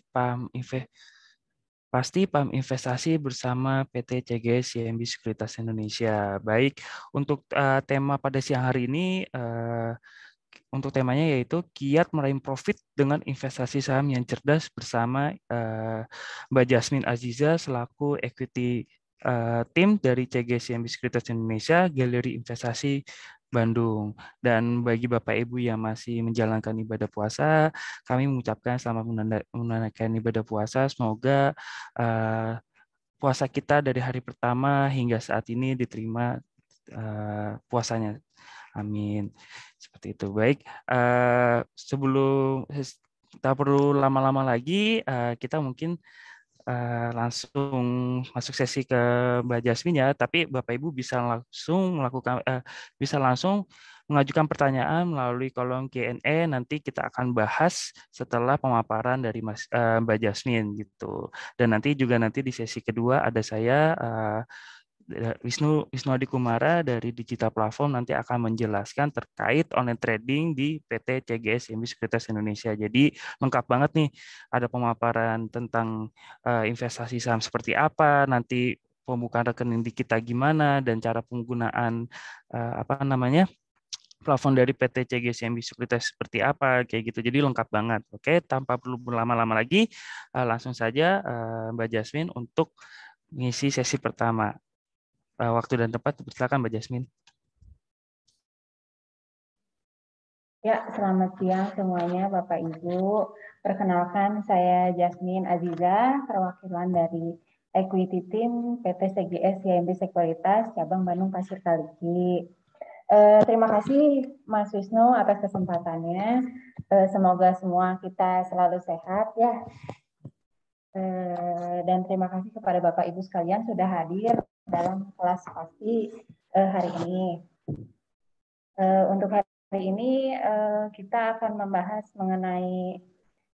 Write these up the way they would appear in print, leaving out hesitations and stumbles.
paham pasti paham investasi bersama PT CGS CIMB Sekuritas Indonesia. Baik, untuk tema pada siang hari ini, untuk temanya yaitu kiat meraih profit dengan investasi saham yang cerdas bersama Mbak Jasmine Aziza selaku equity tim dari CGS CIMB Sekuritas Indonesia, Galeri Investasi Bandung. Dan bagi Bapak Ibu yang masih menjalankan ibadah puasa, kami mengucapkan selamat menunaikan ibadah puasa. Semoga puasa kita dari hari pertama hingga saat ini diterima puasanya. Amin. Seperti itu. Baik, sebelum kita perlu lama-lama lagi, kita mungkin langsung masuk sesi ke Mbak Jasmine ya. Tapi Bapak Ibu bisa langsung mengajukan pertanyaan melalui kolom Q&A. Nanti kita akan bahas setelah pemaparan dari Mbak Jasmine gitu. Dan nanti di sesi kedua ada saya Wisnu Adi Kumara dari Digital Platform nanti akan menjelaskan terkait online trading di PT CGS CIMB Sekuritas Indonesia. Jadi lengkap banget nih, ada pemaparan tentang investasi saham seperti apa, nanti pembukaan rekening di kita gimana, dan cara penggunaan plafon dari PT CGS CIMB Sekuritas seperti apa, kayak gitu. Jadi lengkap banget. Oke, tanpa perlu berlama-lama lagi, langsung saja Mbak Jasmine untuk mengisi sesi pertama. Waktu dan tempat, silakan Mbak Jasmine. Ya, selamat siang semuanya Bapak Ibu. Perkenalkan saya Jasmine Aziza, perwakilan dari Equity Team PT CGS CIMB Sekuritas Cabang Bandung Pasir Kaliki. Terima kasih Mas Wisnu atas kesempatannya. Semoga semua kita selalu sehat ya. Dan terima kasih kepada Bapak Ibu sekalian sudah hadir dalam kelas pasti hari ini. Untuk hari ini kita akan membahas mengenai,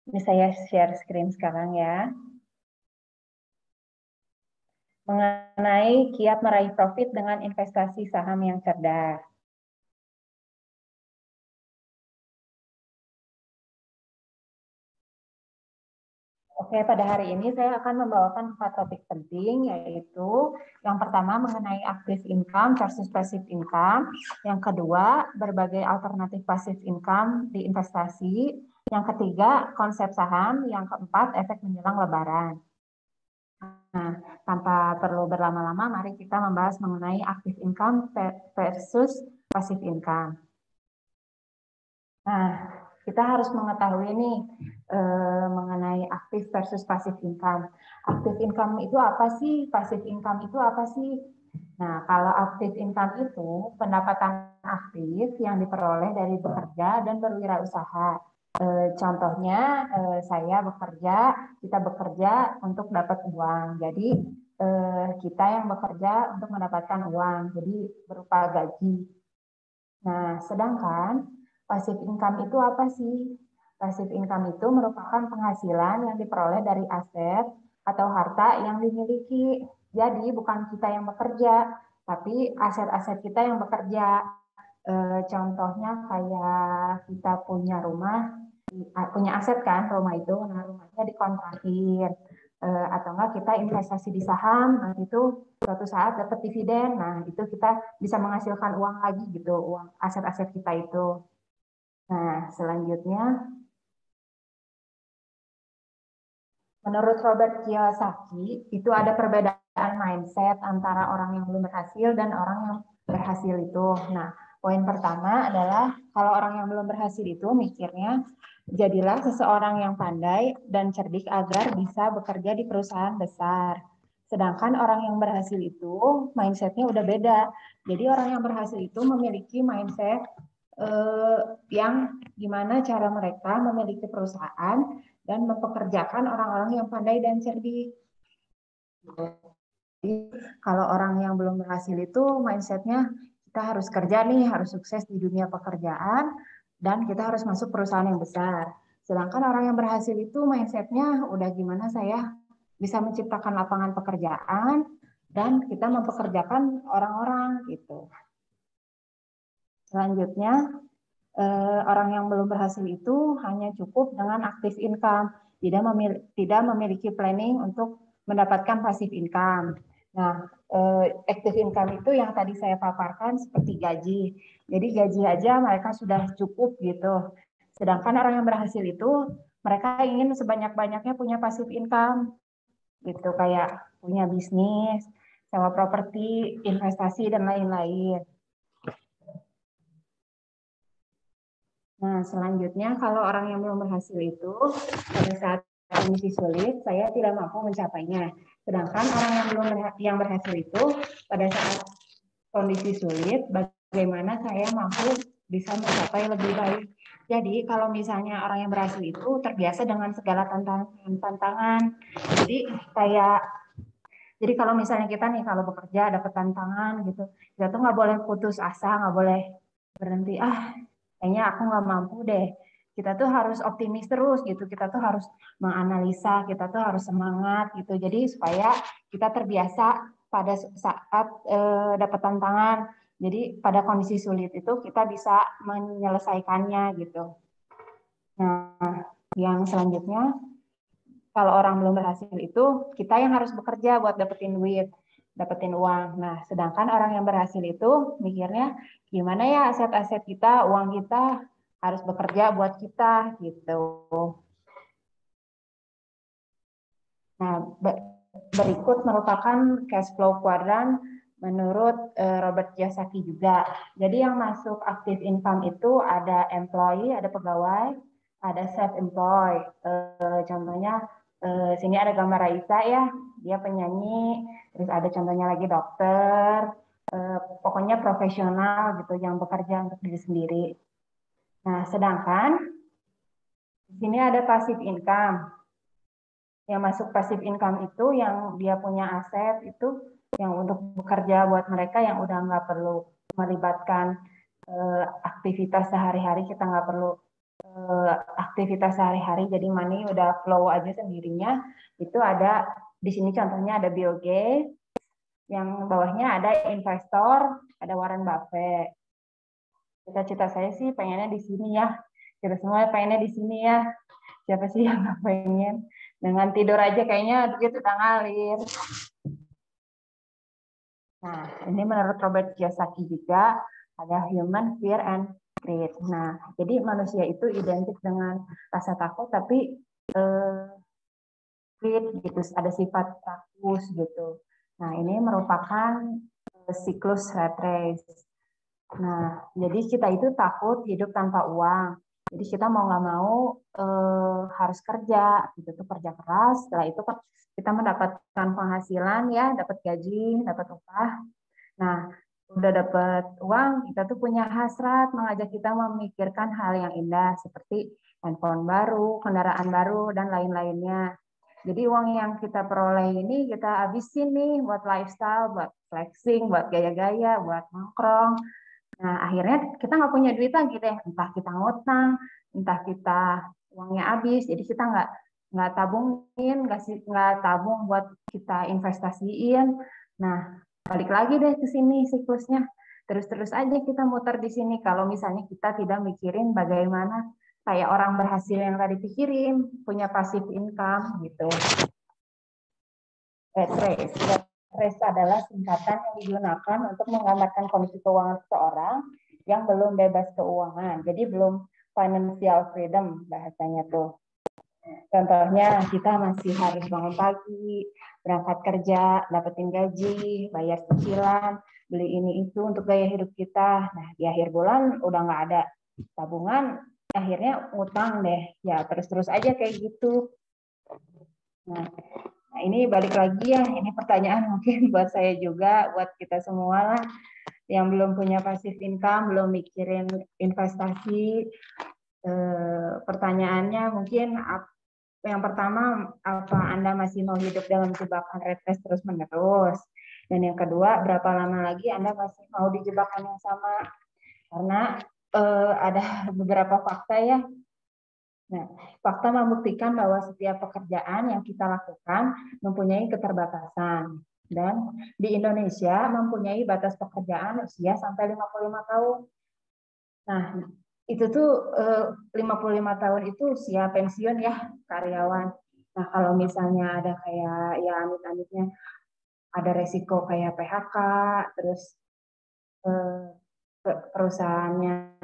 ini saya share screen sekarang ya, mengenai kiat meraih profit dengan investasi saham yang cerdas. Oke, pada hari ini saya akan membawakan 4 topik penting, yaitu yang pertama mengenai active income versus passive income, yang kedua berbagai alternatif passive income di investasi, yang ketiga konsep saham, yang keempat efek menjelang lebaran. Nah, tanpa perlu berlama-lama, mari kita membahas mengenai active income versus passive income. Nah, kita harus mengetahui nih mengenai aktif versus passive income. Aktif income itu apa sih? Passive income itu apa sih? Nah, kalau aktif income itu pendapatan aktif yang diperoleh dari bekerja dan berwirausaha. Contohnya saya bekerja, kita bekerja untuk dapat uang. Jadi kita yang bekerja untuk mendapatkan uang, jadi berupa gaji. Nah, sedangkan passive income itu apa sih? Passive income itu merupakan penghasilan yang diperoleh dari aset atau harta yang dimiliki. Jadi bukan kita yang bekerja, tapi aset-aset kita yang bekerja. Contohnya kayak kita punya rumah, punya aset kan rumah itu, nah rumahnya dikontrakin. Atau enggak kita investasi di saham, nah itu suatu saat dapat dividen, nah itu kita bisa menghasilkan uang lagi gitu, uang aset-aset kita itu. Nah, selanjutnya menurut Robert Kiyosaki, itu ada perbedaan mindset antara orang yang belum berhasil dan orang yang berhasil itu. Nah, poin pertama adalah kalau orang yang belum berhasil itu mikirnya, jadilah seseorang yang pandai dan cerdik agar bisa bekerja di perusahaan besar. Sedangkan orang yang berhasil itu mindsetnya udah beda. Jadi orang yang berhasil itu memiliki mindset yang gimana cara mereka memiliki perusahaan dan mempekerjakan orang-orang yang pandai dan cerdik. Jadi kalau orang yang belum berhasil itu mindsetnya kita harus kerja nih, harus sukses di dunia pekerjaan, dan kita harus masuk perusahaan yang besar. Sedangkan orang yang berhasil itu mindsetnya udah gimana saya bisa menciptakan lapangan pekerjaan dan kita mempekerjakan orang-orang gitu. Selanjutnya, orang yang belum berhasil itu hanya cukup dengan aktif income. tidak memiliki planning untuk mendapatkan passive income. Nah, active income itu yang tadi saya paparkan seperti gaji. Jadi gaji aja mereka sudah cukup gitu. Sedangkan orang yang berhasil itu mereka ingin sebanyak-banyaknya punya passive income gitu, kayak punya bisnis, sewa properti, investasi dan lain-lain. Nah, selanjutnya kalau orang yang belum berhasil itu pada saat kondisi sulit saya tidak mampu mencapainya. Sedangkan orang yang berhasil itu pada saat kondisi sulit bagaimana saya mampu bisa mencapai lebih baik. Jadi kalau misalnya orang yang berhasil itu terbiasa dengan segala tantangan. Jadi kalau misalnya kita nih kalau bekerja dapat tantangan gitu, kita tuh nggak boleh putus asa, nggak boleh berhenti. Kayaknya aku nggak mampu deh. Kita tuh harus optimis terus gitu. Kita tuh harus menganalisa, kita tuh harus semangat gitu. Jadi supaya kita terbiasa pada saat dapat tantangan. Jadi pada kondisi sulit itu kita bisa menyelesaikannya gitu. Nah, yang selanjutnya kalau orang belum berhasil itu kita yang harus bekerja buat dapetin duit, dapetin uang. Nah, sedangkan orang yang berhasil itu mikirnya gimana ya aset-aset kita, uang kita harus bekerja buat kita gitu. Nah, berikut merupakan cash flow quadrant menurut Robert Kiyosaki juga. Jadi yang masuk active income itu ada employee, ada pegawai, ada self-employed. Contohnya sini ada gambar Raisa ya, dia penyanyi, terus ada contohnya lagi dokter, pokoknya profesional gitu yang bekerja untuk diri sendiri. Nah, sedangkan di sini ada passive income. Yang masuk passive income itu yang dia punya aset itu yang untuk bekerja buat mereka yang udah nggak perlu melibatkan aktivitas sehari-hari, kita nggak perlu aktivitas sehari-hari, jadi money udah flow aja sendirinya. Itu ada di sini contohnya ada Bill Gates, yang bawahnya ada investor, ada Warren Buffett. Cita-cita saya sih pengennya di sini ya, kita semua pengennya di sini ya. Siapa sih yang nggak pengen? Dengan tidur aja kayaknya duit udah ngalir. Nah, ini menurut Robert Kiyosaki juga ada human fear and greed. Nah, jadi manusia itu identik dengan rasa takut, tapi greed gitu, ada sifat rakus gitu. Nah, ini merupakan siklus rat race. Nah, jadi kita itu takut hidup tanpa uang. Jadi kita mau nggak mau harus kerja, gitu tuh kerja keras. Setelah itu kita mendapatkan penghasilan ya, dapat gaji, dapat upah. Nah, udah dapat uang, kita tuh punya hasrat mengajak kita memikirkan hal yang indah seperti handphone baru, kendaraan baru, dan lain-lainnya. Jadi uang yang kita peroleh ini kita habisin nih buat lifestyle, buat flexing, buat gaya-gaya, buat nongkrong. Nah, akhirnya kita nggak punya duit lagi deh. Entah kita ngutang, entah kita uangnya habis. Jadi kita nggak tabungin, nggak tabung buat kita investasiin. Nah, balik lagi deh ke sini siklusnya. Terus-terus aja kita muter di sini. Kalau misalnya kita tidak mikirin bagaimana kayak orang berhasil yang tadi pikirin, punya passive income gitu. Race adalah singkatan yang digunakan untuk menggambarkan kondisi keuangan seseorang yang belum bebas keuangan. Jadi belum financial freedom bahasanya tuh. Contohnya kita masih harus bangun pagi, berangkat kerja, dapetin gaji, bayar cicilan, beli ini itu untuk gaya hidup kita. Nah, di akhir bulan udah nggak ada tabungan, akhirnya utang deh. Ya terus-terus aja kayak gitu. Nah, ini balik lagi ya, ini pertanyaan mungkin buat saya juga, buat kita semua lah yang belum punya passive income, belum mikirin investasi. Pertanyaannya mungkin yang pertama, apa Anda masih mau hidup dalam jebakan red race terus-menerus? Dan yang kedua, berapa lama lagi Anda masih mau di jebakan yang sama? Karena ada beberapa fakta ya. Nah, fakta membuktikan bahwa setiap pekerjaan yang kita lakukan mempunyai keterbatasan. Dan di Indonesia mempunyai batas pekerjaan usia sampai 55 tahun. Nah, itu tuh 55 tahun itu usia pensiun ya karyawan. Nah, kalau misalnya ada kayak ya amit-amitnya ada resiko kayak PHK, terus perusahaannya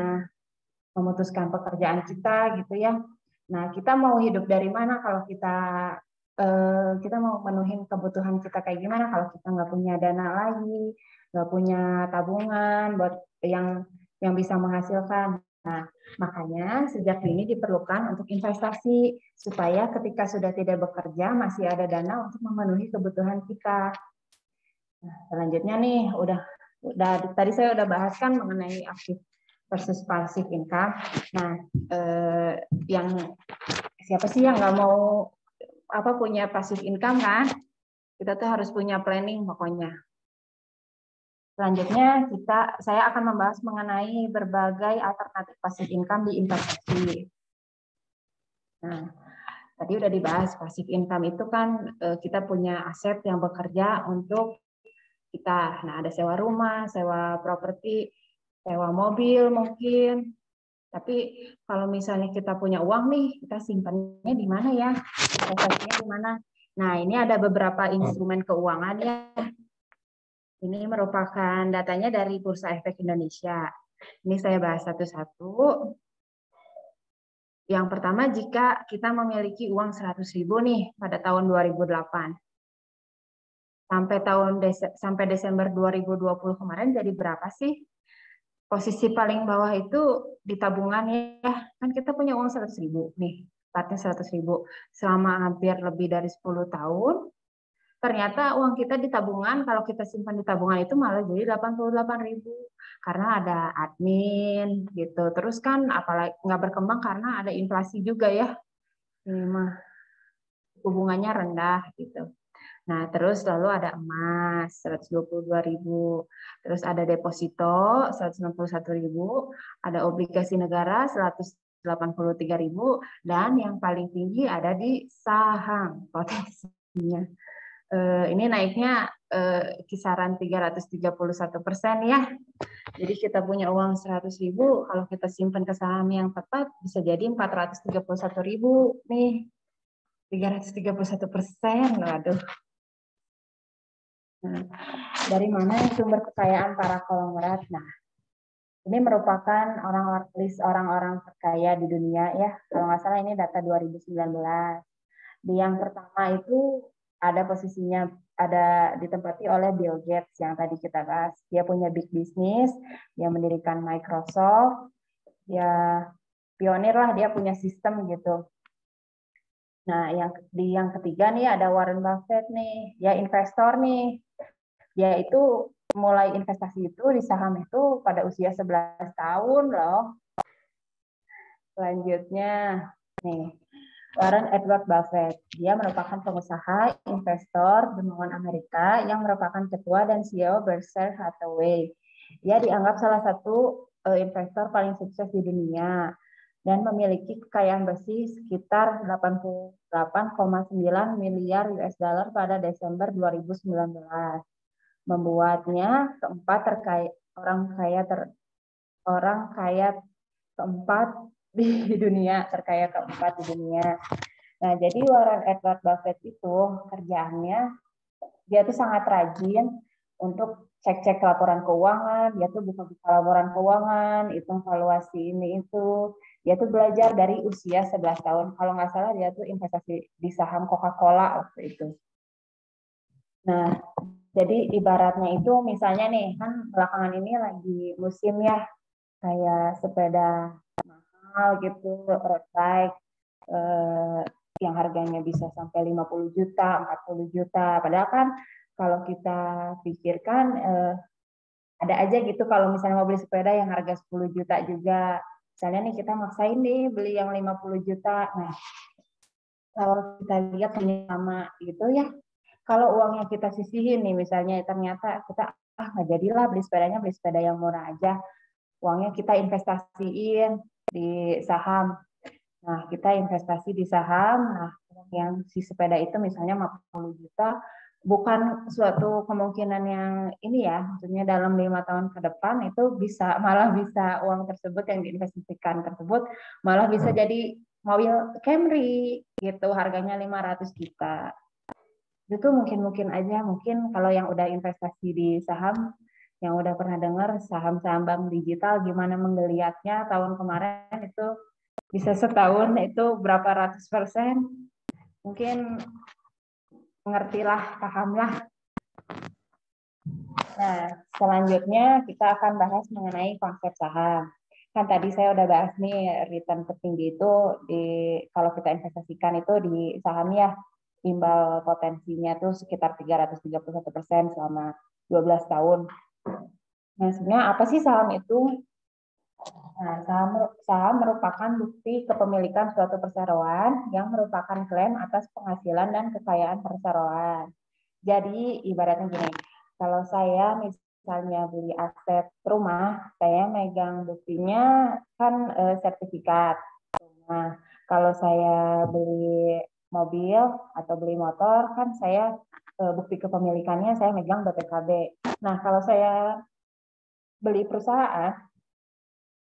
memutuskan pekerjaan kita gitu ya. Nah, kita mau hidup dari mana kalau kita mau memenuhi kebutuhan kita kayak gimana kalau kita nggak punya dana lagi, nggak punya tabungan buat yang bisa menghasilkan. Nah, makanya sejak dini diperlukan untuk investasi supaya ketika sudah tidak bekerja masih ada dana untuk memenuhi kebutuhan kita. Nah, selanjutnya nih udah tadi saya udah bahas kan mengenai aktif versus passive income. Nah, yang siapa sih yang nggak mau punya passive income kan? Kita tuh harus punya planning pokoknya. Selanjutnya saya akan membahas mengenai berbagai alternatif passive income di investasi. Nah, tadi udah dibahas passive income itu kan kita punya aset yang bekerja untuk kita. Nah, ada sewa rumah, sewa properti, sewa mobil mungkin. Tapi kalau misalnya kita punya uang nih, kita simpannya di mana ya? Investasinya di mana? Nah, ini ada beberapa instrumen keuangan ya. Ini merupakan datanya dari Bursa Efek Indonesia. Ini saya bahas satu-satu. Yang pertama, jika kita memiliki uang 100.000 nih pada tahun 2008. Sampai Desember 2020 kemarin jadi berapa sih? Posisi paling bawah itu di tabungan ya. Kan kita punya uang 100.000 nih. Platnya 100.000. Selama hampir lebih dari 10 tahun, ternyata uang kita di tabungan, kalau kita simpan di tabungan itu malah jadi 88.000 karena ada admin gitu. Terus kan apalagi nggak berkembang karena ada inflasi juga ya. Ini mah hubungannya rendah gitu. Nah, terus lalu ada emas 122.000, terus ada deposito 161.000, ada obligasi negara 183.000, dan yang paling tinggi ada di saham potensinya. Ini naiknya kisaran 331% ya. Jadi kita punya uang 100.000, kalau kita simpan ke saham yang tepat bisa jadi 431.000 nih. 331%, waduh. Nah, dari mana sumber kekayaan para konglomerat? Nah, ini merupakan list orang-orang terkaya di dunia ya. Kalau nggak salah ini data 2019. Di yang pertama itu ada posisinya ditempati oleh Bill Gates yang tadi kita bahas. Dia punya big business, dia mendirikan Microsoft, dia pionir lah, dia punya sistem gitu. Nah, yang ketiga nih ada Warren Buffett nih, dia investor nih. Dia itu mulai investasi itu di saham itu pada usia 11 tahun loh. Selanjutnya nih, Warren Edward Buffett. Dia merupakan pengusaha, investor benua Amerika yang merupakan ketua dan CEO Berkshire Hathaway. Dia dianggap salah satu investor paling sukses di dunia dan memiliki kekayaan bersih sekitar 88,9 miliar US dollar pada Desember 2019. Membuatnya orang kaya keempat di dunia, terkaya keempat di dunia. Nah, jadi Warren Edward Buffett itu kerjaannya dia tuh sangat rajin untuk cek-cek laporan keuangan, dia tuh buka-buka laporan keuangan, hitung valuasi ini itu. Dia tuh belajar dari usia 11 tahun. Kalau nggak salah dia tuh investasi di saham Coca-Cola waktu itu. Nah, jadi ibaratnya itu misalnya nih, kan belakangan ini lagi musim ya, kayak sepeda mahal gitu, road bike, yang harganya bisa sampai 50 juta, 40 juta. Padahal kan kalau kita pikirkan, ada aja gitu kalau misalnya mau beli sepeda yang harga 10 juta juga. Misalnya nih kita maksain nih beli yang 50 juta. Nah, kalau kita lihat sama gitu ya, kalau uangnya kita sisihin nih misalnya ternyata kita nggak jadilah beli sepeda yang murah aja, uangnya kita investasiin di saham. Nah, kita investasi di saham, nah yang si sepeda itu misalnya 50 juta, bukan suatu kemungkinan yang ini ya, maksudnya dalam 5 tahun ke depan itu malah bisa uang tersebut yang diinvestasikan tersebut malah bisa jadi mobil Camry gitu, harganya 500 juta. Itu mungkin aja, mungkin kalau yang udah investasi di saham, yang udah pernah dengar saham-saham bank digital gimana menggeliatnya tahun kemarin itu bisa setahun itu berapa ratus persen, mungkin mengertilah, pahamlah. Nah, selanjutnya kita akan bahas mengenai konsep saham. Kan tadi saya udah bahas nih return tertinggi itu kalau kita investasikan itu di saham ya, imbal potensinya tuh sekitar 331% selama 12 tahun. Nah, sebenarnya apa sih saham itu? Nah, saham merupakan bukti kepemilikan suatu perseroan yang merupakan klaim atas penghasilan dan kekayaan perseroan. Jadi ibaratnya gini, kalau saya misalnya beli aset rumah, saya megang buktinya kan sertifikat. Nah, kalau saya beli mobil atau beli motor, kan saya bukti kepemilikannya saya megang BPKB. Nah, kalau saya beli perusahaan,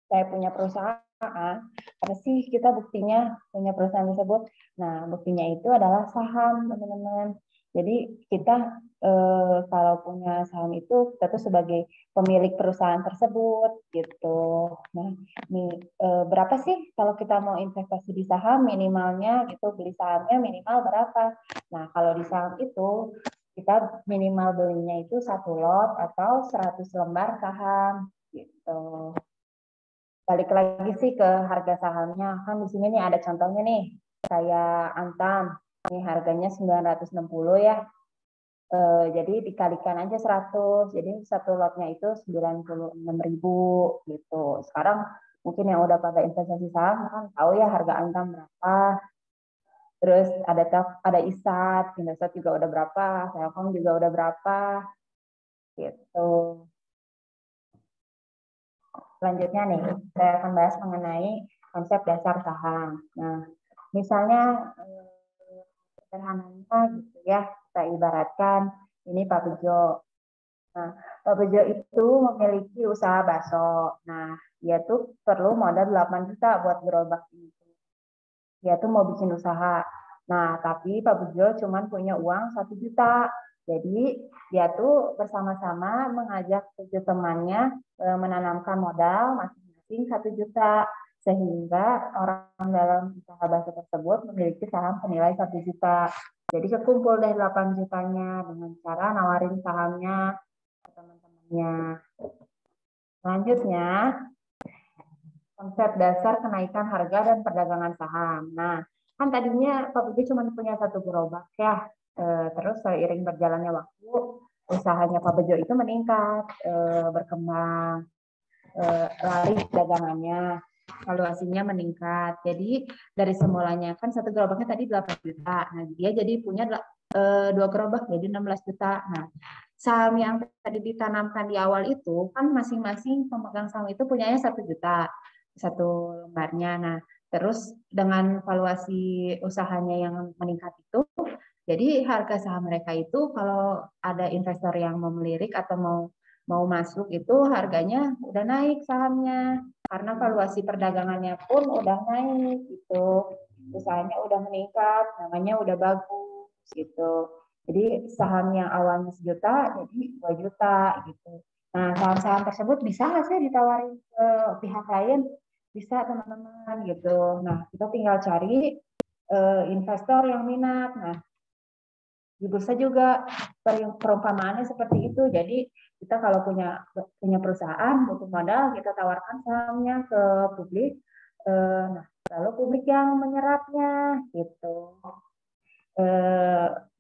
saya punya perusahaan, apa sih kita buktinya punya perusahaan tersebut? Nah, buktinya itu adalah saham, teman-teman. Jadi kita kalau punya saham itu kita tuh sebagai pemilik perusahaan tersebut gitu. Nah, nih, berapa sih kalau kita mau investasi di saham minimalnya gitu, beli sahamnya minimal berapa? Nah, kalau di saham itu kita minimal belinya itu 1 lot atau 100 lembar saham gitu. Balik lagi sih ke harga sahamnya. Kan di sini nih ada contohnya nih. Kayak Antam. Ini harganya 960 ya. Jadi dikalikan aja 100. Jadi satu lotnya itu 96.000 gitu. Sekarang mungkin yang udah pada investasi saham kan tahu ya harga Antam berapa. Terus ada ISAT, Indosat juga udah berapa, Telkom juga udah berapa gitu. Selanjutnya nih, saya akan bahas mengenai konsep dasar saham. Nah, misalnya sederhananya gitu ya, kita ibaratkan ini Pak Bejo. Nah, Pak Bejo itu memiliki usaha bakso. Nah, dia tuh perlu modal 8 juta buat gerobak ini. Dia tuh mau bikin usaha. Nah, tapi Pak Bejo cuma punya uang 1 juta. Jadi dia tuh bersama-sama mengajak 7 temannya menanamkan modal masing-masing 1 juta. Sehingga orang dalam usaha bakso tersebut memiliki saham senilai 1 juta. Jadi kekumpul deh 8 jutanya dengan cara nawarin sahamnya ke teman-temannya. Selanjutnya, konsep dasar kenaikan harga dan perdagangan saham. Nah, kan tadinya Pak Budi cuma punya satu gerobak ya. Terus seiring berjalannya waktu, usahanya Pak Bejo itu meningkat, berkembang, laris dagangannya, valuasinya meningkat. Jadi dari semulanya kan satu gerobaknya tadi 8 juta. Nah, dia jadi punya 2 gerobak jadi 16 juta. Nah, saham yang tadi ditanamkan di awal itu kan masing-masing pemegang saham itu punyanya 1 juta satu lembarnya. Nah, terus dengan valuasi usahanya yang meningkat itu, jadi harga saham mereka itu kalau ada investor yang mau melirik atau mau masuk itu harganya udah naik sahamnya karena valuasi perdagangannya pun udah naik gitu, usahanya udah meningkat, namanya udah bagus gitu. Jadi saham yang awalnya 1 juta jadi 2 juta gitu. Nah, saham-saham tersebut bisa nggak sih ditawarin ke pihak lain? Bisa teman-teman gitu. Nah, kita tinggal cari investor yang minat. Nah, di bursa juga perumpamaannya seperti itu. Jadi kita kalau punya perusahaan butuh modal, kita tawarkan sahamnya ke publik. Nah, lalu publik yang menyerapnya gitu.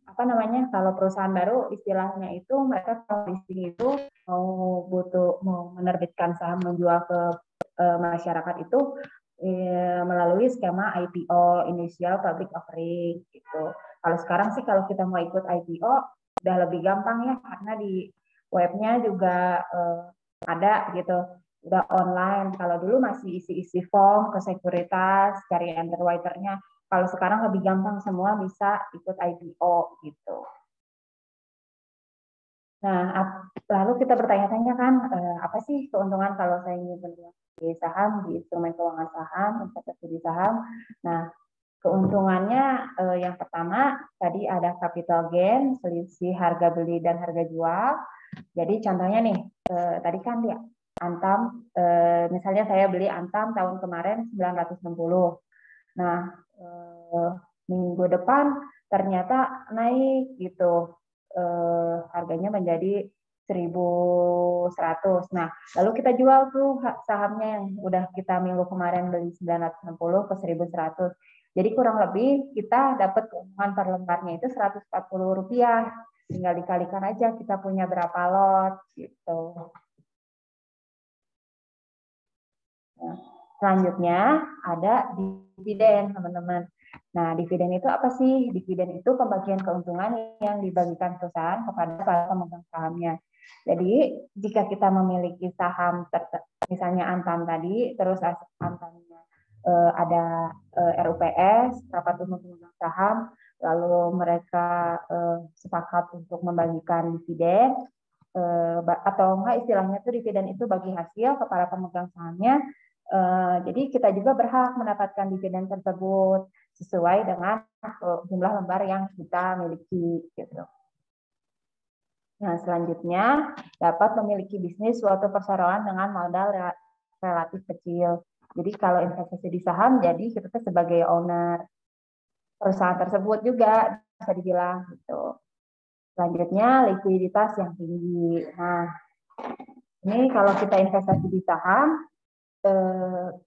Apa namanya? Kalau perusahaan baru istilahnya itu mereka kalau listing itu mau menerbitkan saham menjual ke masyarakat itu melalui skema IPO, Initial Public Offering gitu. Kalau sekarang sih kalau kita mau ikut IPO udah lebih gampang ya karena di webnya juga ada gitu, udah online. Kalau dulu masih isi-isi form ke sekuritas, cari underwriter-nya. Kalau sekarang lebih gampang, semua bisa ikut IPO gitu. Nah, lalu kita bertanya-tanya kan, apa sih keuntungan kalau saya ingin berinvestasi di saham, di instrumen keuangan saham, investasi di saham. Nah, keuntungannya yang pertama tadi ada capital gain, selisih harga beli dan harga jual. Jadi contohnya nih, tadi kan dia Antam, misalnya saya beli Antam tahun kemarin 960. Nah, minggu depan ternyata naik gitu, harganya menjadi 1.100. Nah, lalu kita jual tuh sahamnya yang udah kita minggu kemarin beli 960 ke 1.100. Jadi kurang lebih kita dapat keuntungan per lembarnya itu Rp140. Tinggal dikalikan aja kita punya berapa lot gitu. Nah, selanjutnya ada dividen, teman-teman. Nah, dividen itu apa sih? Dividen itu pembagian keuntungan yang dibagikan perusahaan kepada para pemegang sahamnya. Jadi, jika kita memiliki saham, misalnya Antam tadi, terus Antamnya ada RUPS, rapat umum pemegang saham, lalu mereka sepakat untuk membagikan dividen, atau enggak istilahnya itu dividen itu bagi hasil kepada pemegang sahamnya. Jadi kita juga berhak mendapatkan dividen tersebut sesuai dengan jumlah lembar yang kita miliki gitu. Nah, selanjutnya dapat memiliki bisnis suatu perseroan dengan modal relatif kecil. Jadi kalau investasi di saham, jadi kita sebagai owner perusahaan tersebut juga bisa dibilang gitu. Selanjutnya likuiditas yang tinggi. Nah, ini kalau kita investasi di saham,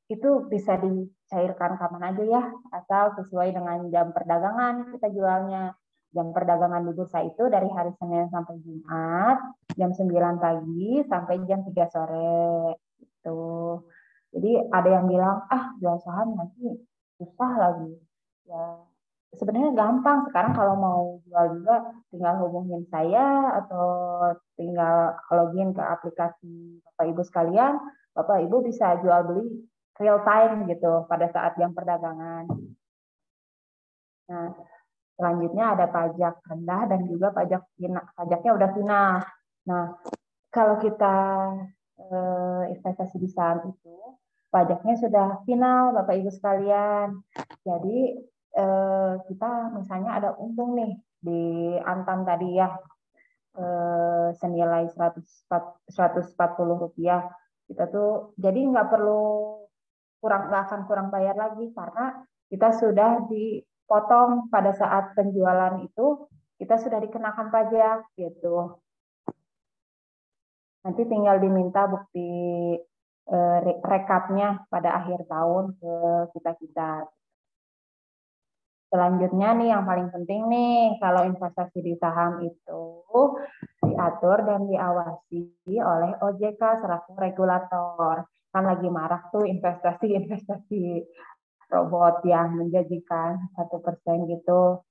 itu bisa dicairkan kapan aja ya, asal sesuai dengan jam perdagangan kita jualnya. Jam perdagangan di bursa itu dari hari Senin sampai Jumat, jam 9 pagi sampai jam 3 sore. Gitu. Jadi ada yang bilang, jual saham nanti susah lagi. Ya, sebenarnya gampang. Sekarang kalau mau jual juga tinggal hubungin saya atau tinggal login ke aplikasi Bapak Ibu sekalian. Bapak Ibu bisa jual beli real time gitu pada saat jam perdagangan. Nah, selanjutnya ada pajak rendah dan juga pajaknya udah final. Nah, kalau kita investasi di saham itu pajaknya sudah final Bapak Ibu sekalian. Jadi kita misalnya ada untung nih di Antam tadi ya, senilai Rp140. Kita tuh jadi nggak akan kurang bayar lagi karena kita sudah dipotong pada saat penjualan itu, kita sudah dikenakan pajak gitu. Nanti tinggal diminta bukti rekapnya pada akhir tahun ke kita. Selanjutnya nih yang paling penting nih, kalau investasi di saham itu diatur dan diawasi oleh OJK selaku regulator. Kan lagi marak tuh investasi robot yang menjanjikan 1% gitu.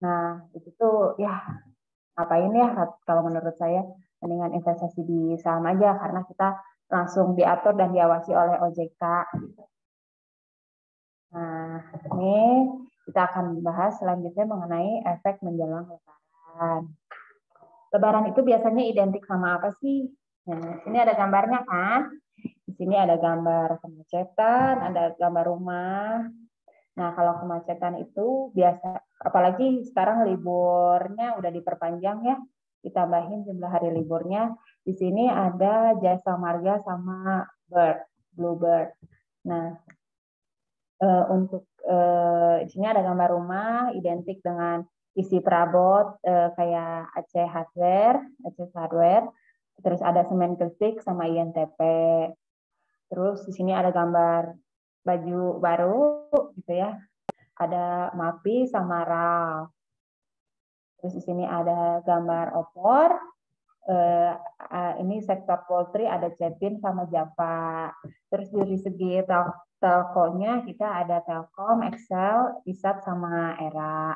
Nah, itu tuh ya ngapain ya kalau menurut saya, mendingan investasi di saham aja karena kita langsung diatur dan diawasi oleh OJK. Nah, ini kita akan membahas selanjutnya mengenai efek menjelang Lebaran. Lebaran itu biasanya identik sama apa sih? Nah, ini ada gambarnya kan? Di sini ada gambar kemacetan, ada gambar rumah. Nah, kalau kemacetan itu biasa, apalagi sekarang liburnya udah diperpanjang ya, ditambahin jumlah hari liburnya. Di sini ada Jasa Marga sama Bluebird. Nah, untuk di sini ada gambar rumah identik dengan isi perabot kayak Aceh Hardware, terus ada Semen Gresik sama INTP. Terus di sini ada gambar baju baru gitu ya. Ada MAPI sama RAL. Terus di sini ada gambar opor. Ini sektor poultry ada Cepin sama Java. Terus dari segi telkonya kita ada Telkom, Excel, Isat sama Era.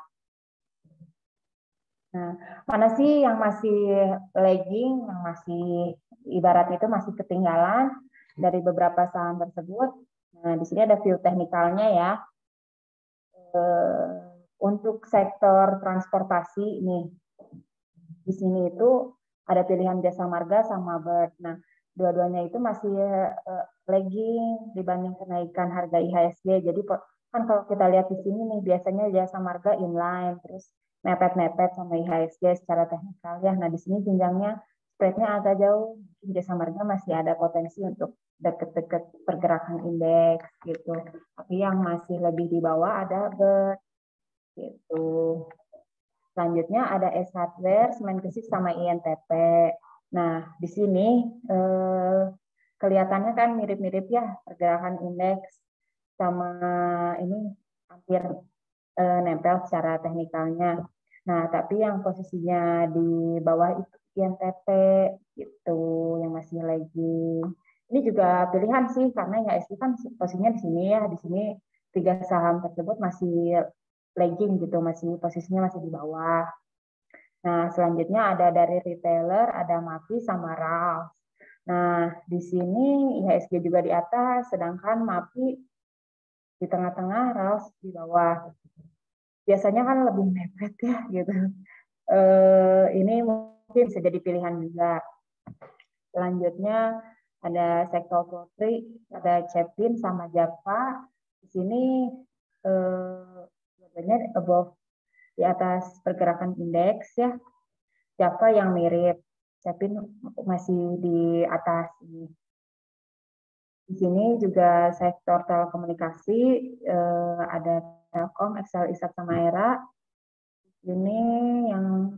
Nah, mana sih yang masih lagging, yang masih ibarat itu masih ketinggalan dari beberapa saham tersebut? Nah, di sini ada view teknikalnya ya. Untuk sektor transportasi nih, di sini itu Ada pilihan Jasa Marga sama Bird. Nah, dua-duanya itu masih lagging dibanding kenaikan harga IHSG. Jadi kan kalau kita lihat di sini nih, biasanya Jasa Marga inline, terus mepet-mepet sama IHSG secara teknikal ya. Nah, di sini jenjangnya spreadnya agak jauh. Jasa Marga masih ada potensi untuk deket-deket pergerakan indeks gitu. Tapi yang masih lebih di bawah ada Bird gitu. Selanjutnya ada S Hardware, Semen Gresik sama INTP. Nah, di sini kelihatannya kan mirip-mirip ya pergerakan indeks sama ini hampir nempel secara teknikalnya. Nah, tapi yang posisinya di bawah itu INTP gitu, yang masih lagi. Ini juga pilihan sih karena IHSG kan posisinya di sini ya, di sini 3 saham tersebut masih lagging gitu, masih posisinya masih di bawah. Nah, selanjutnya ada dari retailer, ada MAPI sama RALS. Nah, di sini IHSG juga di atas, sedangkan MAPI di tengah-tengah, RALS di bawah. Biasanya kan lebih mepet ya gitu. Ini mungkin bisa jadi pilihan juga. Selanjutnya ada sektor poultry, ada Cepin sama Java. Di sini sebenarnya above di atas pergerakan indeks ya. Java yang mirip, Cepin masih di atas. Di sini juga sektor telekomunikasi, ada Telkom, Excel, ISAT, sama Era. Ini yang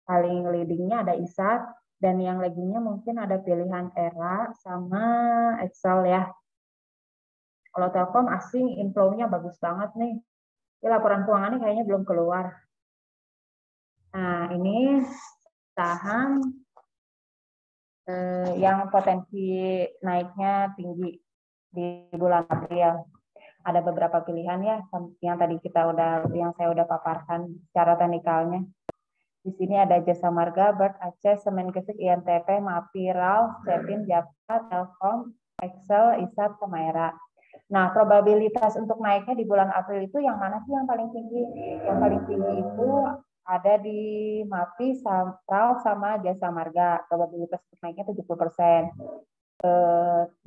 paling leadingnya ada ISAT, dan yang laggingnya mungkin ada pilihan Era sama Excel ya. Kalau Telkom asing, inflow-nya bagus banget nih. Ini laporan keuangannya kayaknya belum keluar. Nah, ini saham yang potensi naiknya tinggi di bulan April. Ada beberapa pilihan ya yang tadi yang saya udah paparkan secara teknikalnya. Di sini ada Jasa Marga, Bird, Aceh, Semen Gresik, INTP, MAPI, RALS, Cepin, Java, Telkom, Excel, ISAT, sama Era. Nah, probabilitas untuk naiknya di bulan April itu yang mana sih yang paling tinggi? Yang paling tinggi itu ada di MAPI, RALS, sama Jasa Marga. Probabilitas untuk naiknya 70%.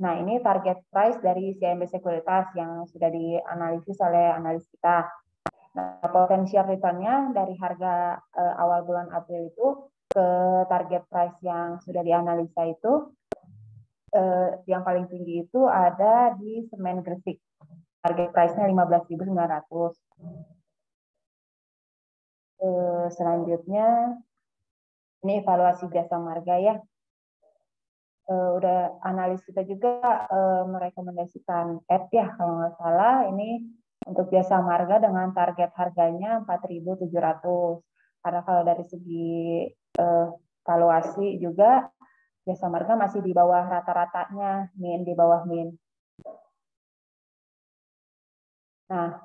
Nah, ini target price dari CIMB Sekuritas yang sudah dianalisis oleh analis kita. Nah, potensial return-nya dari harga awal bulan April itu ke target price yang sudah dianalisa itu, yang paling tinggi itu ada di Semen Gresik. Target price-nya 15.900. Selanjutnya, ini evaluasi Jasa Marga ya. Udah analis kita juga merekomendasikan add ya kalau nggak salah ini untuk Jasa Marga dengan target harganya 4.700. Karena kalau dari segi valuasi juga Jasa Marga masih di bawah rata-ratanya, di bawah min. Nah,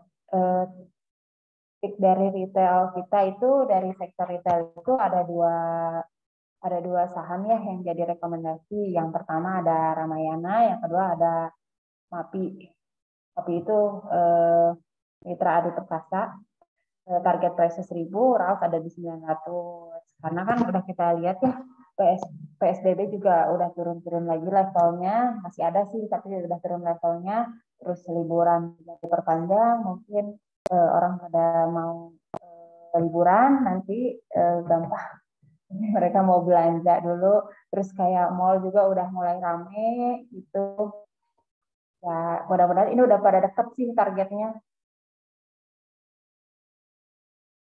dari retail kita itu dari sektor retail itu ada dua saham ya yang jadi rekomendasi. Yang pertama ada Ramayana, yang kedua ada MAPI. MAPI itu Mitra Adi Perkasa, target price 1.000, RALS ada di 900. Karena kan udah kita lihat ya, PSBB juga udah turun-turun lagi levelnya, masih ada sih tapi udah turun levelnya. Terus liburan diperpanjang, mungkin orang pada mau liburan nanti gampang mereka mau belanja dulu, terus kayak mall juga udah mulai rame gitu ya. Mudah-mudahan ini udah pada deket sih targetnya.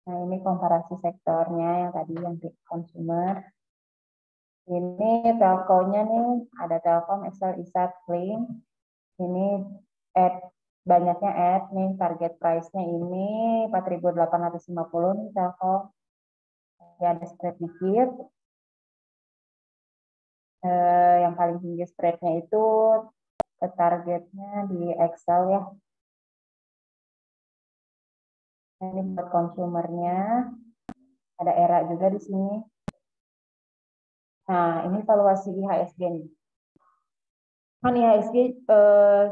Nah, ini komparasi sektornya yang tadi yang consumer. Ini telkonya nih, ada Telkom, Excel, ISAT, Link. Ini banyaknya nih, target price-nya ini 4.850 nih Telkom. Ya, ada spread dikit. Yang paling tinggi spreadnya itu targetnya di Excel ya. Ini buat konsumernya. Ada Era juga di sini. Nah, ini valuasi IHSG nih. Kan IHSG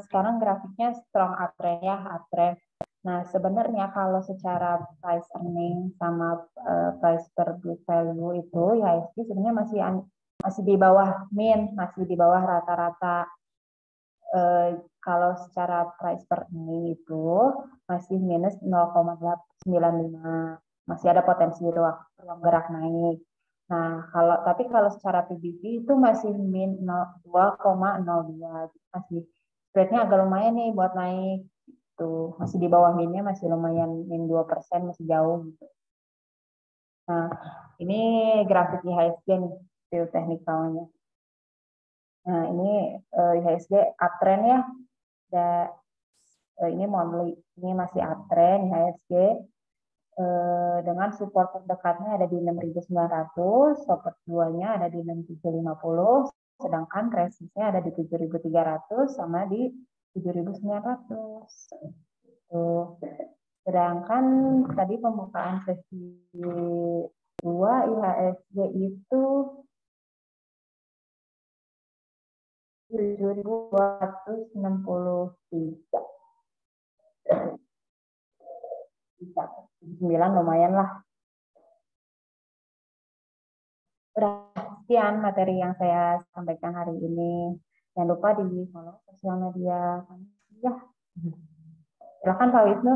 sekarang grafiknya strong uptrend ya, uptrend. Nah, sebenarnya kalau secara price earning sama price per book value itu IHSG sebenarnya masih di bawah masih di bawah rata-rata. Kalau secara price per earning itu masih minus 0,95, masih ada potensi ruang gerak naik. Nah, kalau secara PBV itu masih min 2,02, masih spreadnya agak lumayan nih buat naik. Tuh, masih di bawah minnya, masih lumayan, min 2%, masih jauh gitu. Nah, ini grafik IHSG nih, view teknikalnya. Nah, ini IHSG uptrend ya. Ini monthly, ini masih uptrend IHSG. Dengan support terdekatnya ada di 6.900, support 2-nya ada di 6.750, sedangkan resistnya ada di 7.300 sama di 7.900. Tuh. Sedangkan tadi pembukaan sesi 2 IHSG itu 7.263. Bisa 9 lumayan lah. Udah sekian materi yang saya sampaikan hari ini. Jangan lupa di follow sosial media kami. Ya. Silakan Pak Wisnu.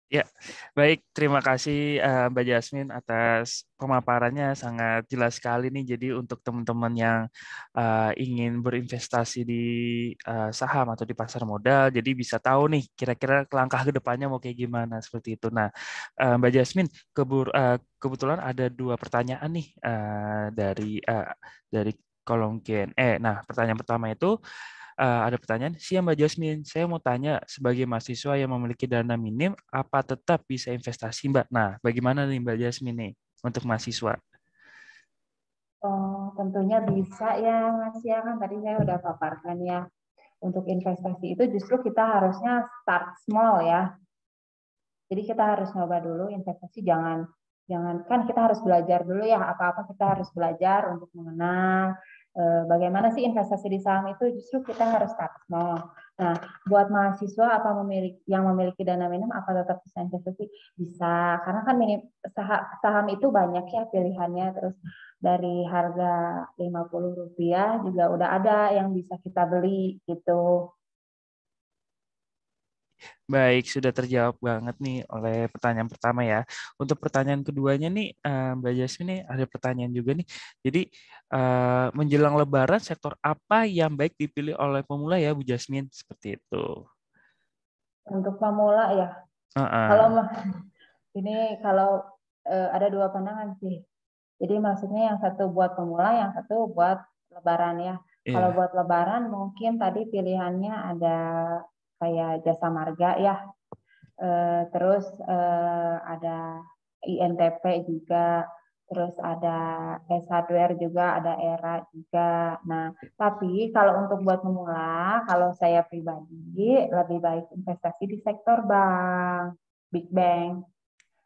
Ya, baik. Terima kasih Mbak Jasmine atas pemaparannya, sangat jelas sekali nih. Jadi untuk teman-teman yang ingin berinvestasi di saham atau di pasar modal, jadi bisa tahu nih kira-kira langkah ke depannya mau kayak gimana seperti itu. Nah, Mbak Jasmine, kebetulan ada 2 pertanyaan nih dari kolom Q&A. Nah, pertanyaan pertama itu ada pertanyaan, siang Mbak Jasmine, saya mau tanya sebagai mahasiswa yang memiliki dana minim, apa tetap bisa investasi Mbak? Nah, bagaimana nih Mbak Jasmine nih untuk mahasiswa? Tentunya bisa ya Mas ya, kan tadi saya udah paparkan ya. Untuk investasi itu justru kita harusnya start small ya. Jadi kita harus nyoba dulu investasi, jangan kan kita harus belajar dulu ya, apa-apa kita harus belajar untuk mengenal bagaimana sih investasi di saham itu, justru kita harus start small. Nah, buat mahasiswa yang memiliki dana minim apa tetap bisa investasi? Bisa, karena kan saham itu banyak ya pilihannya, terus dari harga Rp50 juga udah ada yang bisa kita beli gitu. Baik, sudah terjawab banget nih oleh pertanyaan pertama ya. Untuk pertanyaan keduanya nih, Mbak Jasmine nih ada pertanyaan juga nih. Jadi menjelang Lebaran sektor apa yang baik dipilih oleh pemula ya, Bu Jasmine? Seperti itu. Untuk pemula ya, kalau Uh-uh. kalau ada dua pandangan sih. Jadi maksudnya yang satu buat pemula, yang satu buat lebaran ya. Kalau Iya. buat lebaran mungkin tadi pilihannya ada kayak jasa marga ya. Terus ada INTP juga. Terus ada S Hardware juga, ada ERA juga. Nah, tapi kalau untuk buat pemula, kalau saya pribadi lebih baik investasi di sektor bank, big bank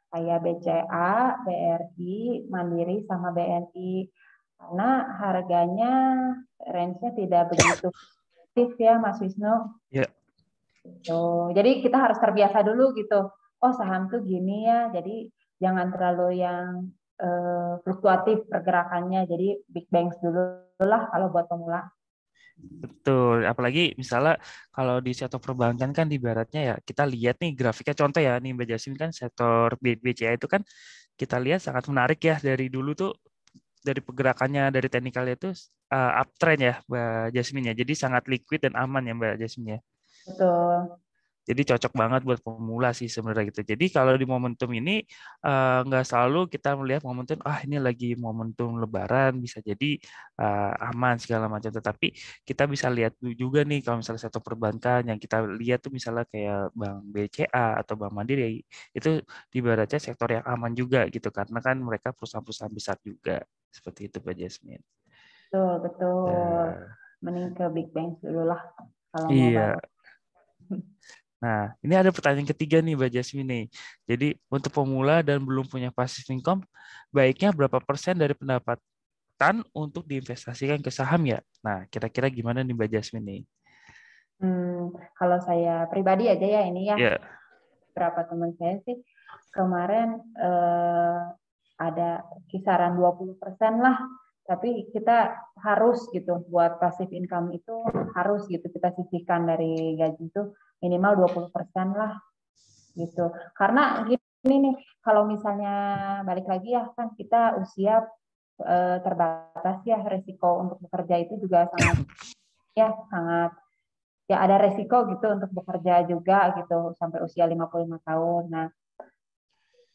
kayak BCA, BRI, Mandiri, sama BNI. Karena harganya range-nya tidak begitu aktif ya Mas Wisnu. Ya. Gitu. Jadi kita harus terbiasa dulu gitu. Oh saham tuh gini ya. Jadi jangan terlalu yang fluktuatif pergerakannya. Jadi big banks dulu lah kalau buat pemula. Betul, apalagi misalnya kalau di sektor perbankan kan di baratnya ya kita lihat nih grafiknya contoh ya nih Mbak Jasmine kan sektor BCA itu kan kita lihat sangat menarik ya dari dulu tuh dari pergerakannya dari teknikalnya itu uptrend ya Mbak Jasmine ya. Jadi sangat liquid dan aman ya Mbak Jasmine ya. Betul. Jadi cocok banget buat pemula sih sebenarnya gitu. Jadi kalau di momentum ini nggak selalu kita melihat momentum ini lagi momentum Lebaran bisa jadi aman segala macam. Tetapi kita bisa lihat juga nih kalau misalnya satu perbankan yang kita lihat tuh misalnya kayak Bank BCA atau Bank Mandiri itu di ibaratnya sektor yang aman juga gitu karena kan mereka perusahaan-perusahaan besar juga seperti itu Pak Jasmine. Betul, betul. Ya, Mending ke big banks dulu lah kalau mau iya. bangun. Nah, ini ada pertanyaan ketiga nih, Mbak Jasmine nih. Jadi, untuk pemula dan belum punya passive income, baiknya berapa persen dari pendapatan untuk diinvestasikan ke saham ya? Nah, kira-kira gimana nih, Mbak Jasmine nih? Kalau saya pribadi aja ya ini ya, Ya. beberapa teman saya sih kemarin ada kisaran 20% lah, tapi kita harus gitu buat passive income itu harus gitu kita sisihkan dari gaji itu minimal 20% lah gitu. Karena gini nih, kalau misalnya balik lagi ya kan kita usia terbatas ya, resiko untuk bekerja itu juga sangat ya ada resiko gitu untuk bekerja juga gitu sampai usia 55 tahun. Nah,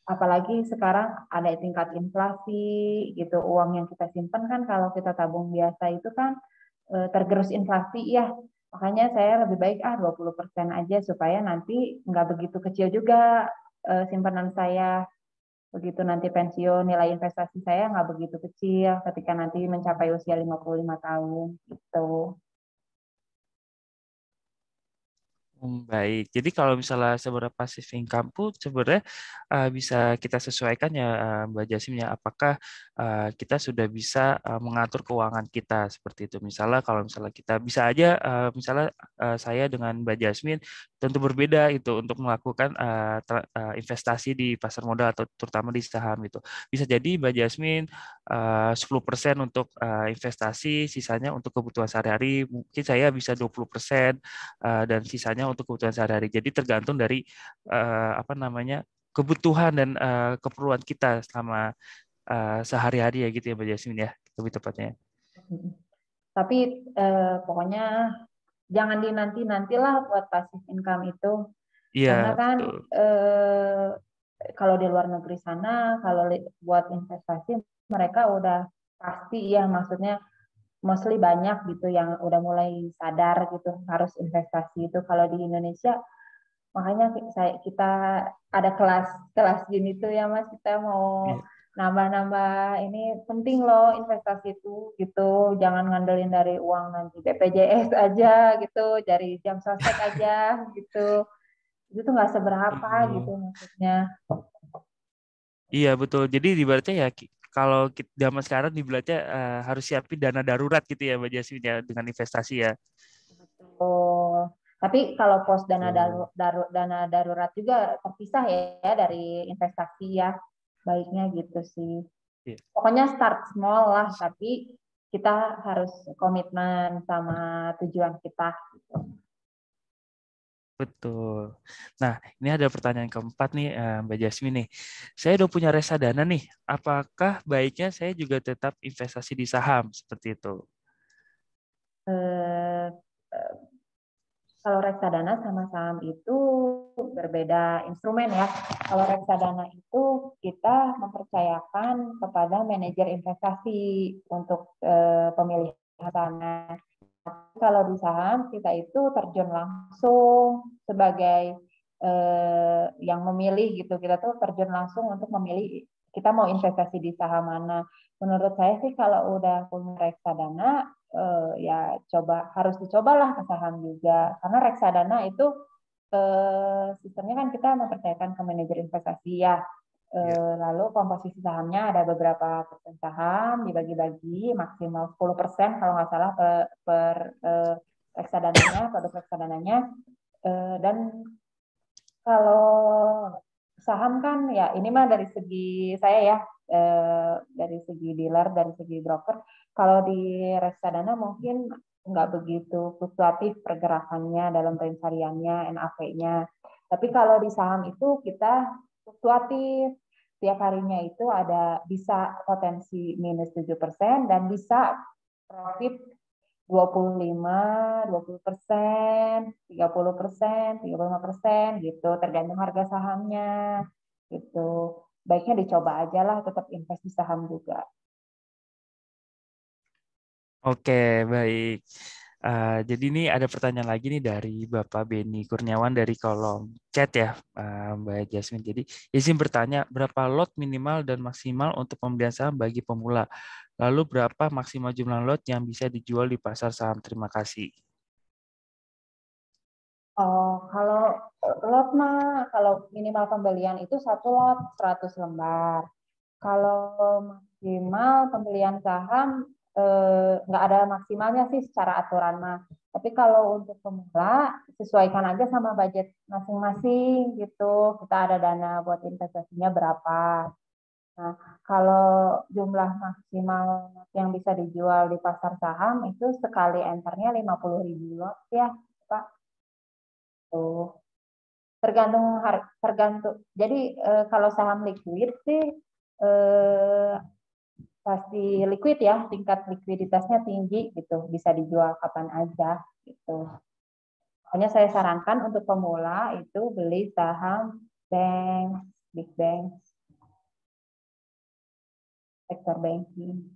apalagi sekarang ada tingkat inflasi gitu, uang yang kita simpan kan kalau kita tabung biasa itu kan tergerus inflasi ya. Makanya saya lebih baik 20% aja supaya nanti nggak begitu kecil juga simpanan saya. Begitu nanti pensiun, nilai investasi saya nggak begitu kecil ketika nanti mencapai usia 55 tahun gitu. Baik, jadi kalau misalnya sebenarnya passive income pun sebenarnya bisa kita sesuaikan ya, Mbak Jasmine ya. Apakah kita sudah bisa mengatur keuangan kita seperti itu? Misalnya kalau misalnya kita bisa aja, misalnya saya dengan Mbak Jasmine tentu berbeda itu untuk melakukan investasi di pasar modal atau terutama di saham itu. Bisa jadi Mbak Jasmine 10% untuk investasi, sisanya untuk kebutuhan sehari-hari. Mungkin saya bisa 20%. Dan sisanya untuk kebutuhan sehari-hari. Jadi tergantung dari apa namanya kebutuhan dan keperluan kita selama sehari-hari ya gitu ya Mbak Jasmine ya lebih tepatnya. Tapi pokoknya jangan dinanti-nantilah buat passive income itu. Iya Karena kan betul. kalau di luar negeri sana, kalau buat investasi mereka udah pasti ya, maksudnya mostly banyak gitu yang udah mulai sadar gitu harus investasi itu. Kalau di Indonesia, makanya kita ada kelas gini tuh ya Mas, kita mau Iya. nambah-nambah ini penting loh investasi itu gitu, jangan ngandelin dari uang nanti BPJS aja gitu, dari jam sostek aja gitu, itu tuh nggak seberapa gitu Betul. maksudnya. Iya betul. Jadi ibaratnya ya kalau zaman sekarang ibaratnya harus siapin dana darurat gitu ya Mbak Jasmine ya dengan investasi ya. Betul. Tapi kalau pos Betul. dana darurat juga terpisah ya dari investasi ya, baiknya gitu sih. Iya. Pokoknya start small lah, tapi kita harus komitmen sama tujuan kita. Betul. Nah, ini ada pertanyaan keempat nih, Mbak Jasmine nih. Saya udah punya reksadana nih. Apakah baiknya saya juga tetap investasi di saham seperti itu? Eh, Kalau reksadana sama saham itu berbeda instrumen ya. Kalau reksadana itu kita mempercayakan kepada manajer investasi untuk pemilihan dana. Kalau di saham kita itu terjun langsung sebagai yang memilih gitu. Kita tuh terjun langsung untuk memilih kita mau investasi di saham mana. Menurut saya sih kalau udah punya reksadana ya harus dicobalah ke saham juga karena reksadana itu sistemnya kan kita mempercayakan ke manajer investasi ya. Iya. Lalu komposisi sahamnya ada beberapa persen saham dibagi-bagi maksimal 10% kalau nggak salah per reksadananya, produk reksadananya. Dan kalau saham kan ya ini mah dari segi saya ya, dari segi dealer, dari segi broker. Kalau di reksadana mungkin nggak begitu fluktuatif pergerakannya dalam range hariannya, NAV-nya. Tapi kalau di saham itu kita fluktuatif. Tiap harinya itu ada bisa potensi minus 7% dan bisa profit 25, 20%, 30%, 35% gitu, tergantung harga sahamnya gitu. Baiknya dicoba aja lah, tetap invest di saham juga. Oke, baik. Jadi ini ada pertanyaan lagi nih dari Bapak Beni Kurniawan dari kolom chat ya, Mbak Jasmine. Jadi izin bertanya, berapa lot minimal dan maksimal untuk pembelian saham bagi pemula? Lalu berapa maksimal jumlah lot yang bisa dijual di pasar saham? Terima kasih. Oh, kalau lot mah, kalau minimal pembelian itu satu lot 100 lembar. Kalau maksimal pembelian saham nggak ada maksimalnya sih secara aturan mah. Tapi kalau untuk pemula, sesuaikan aja sama budget masing-masing gitu. Kita ada dana buat investasinya berapa. Nah, kalau jumlah maksimal yang bisa dijual di pasar saham itu sekali enternya 50.000 lot ya, Pak. Tuh. Tergantung. Jadi kalau saham liquid sih eh, pasti liquid ya, tingkat likuiditasnya tinggi gitu, bisa dijual kapan aja gitu. Makanya saya sarankan untuk pemula itu beli saham bank, big bank, sektor banking.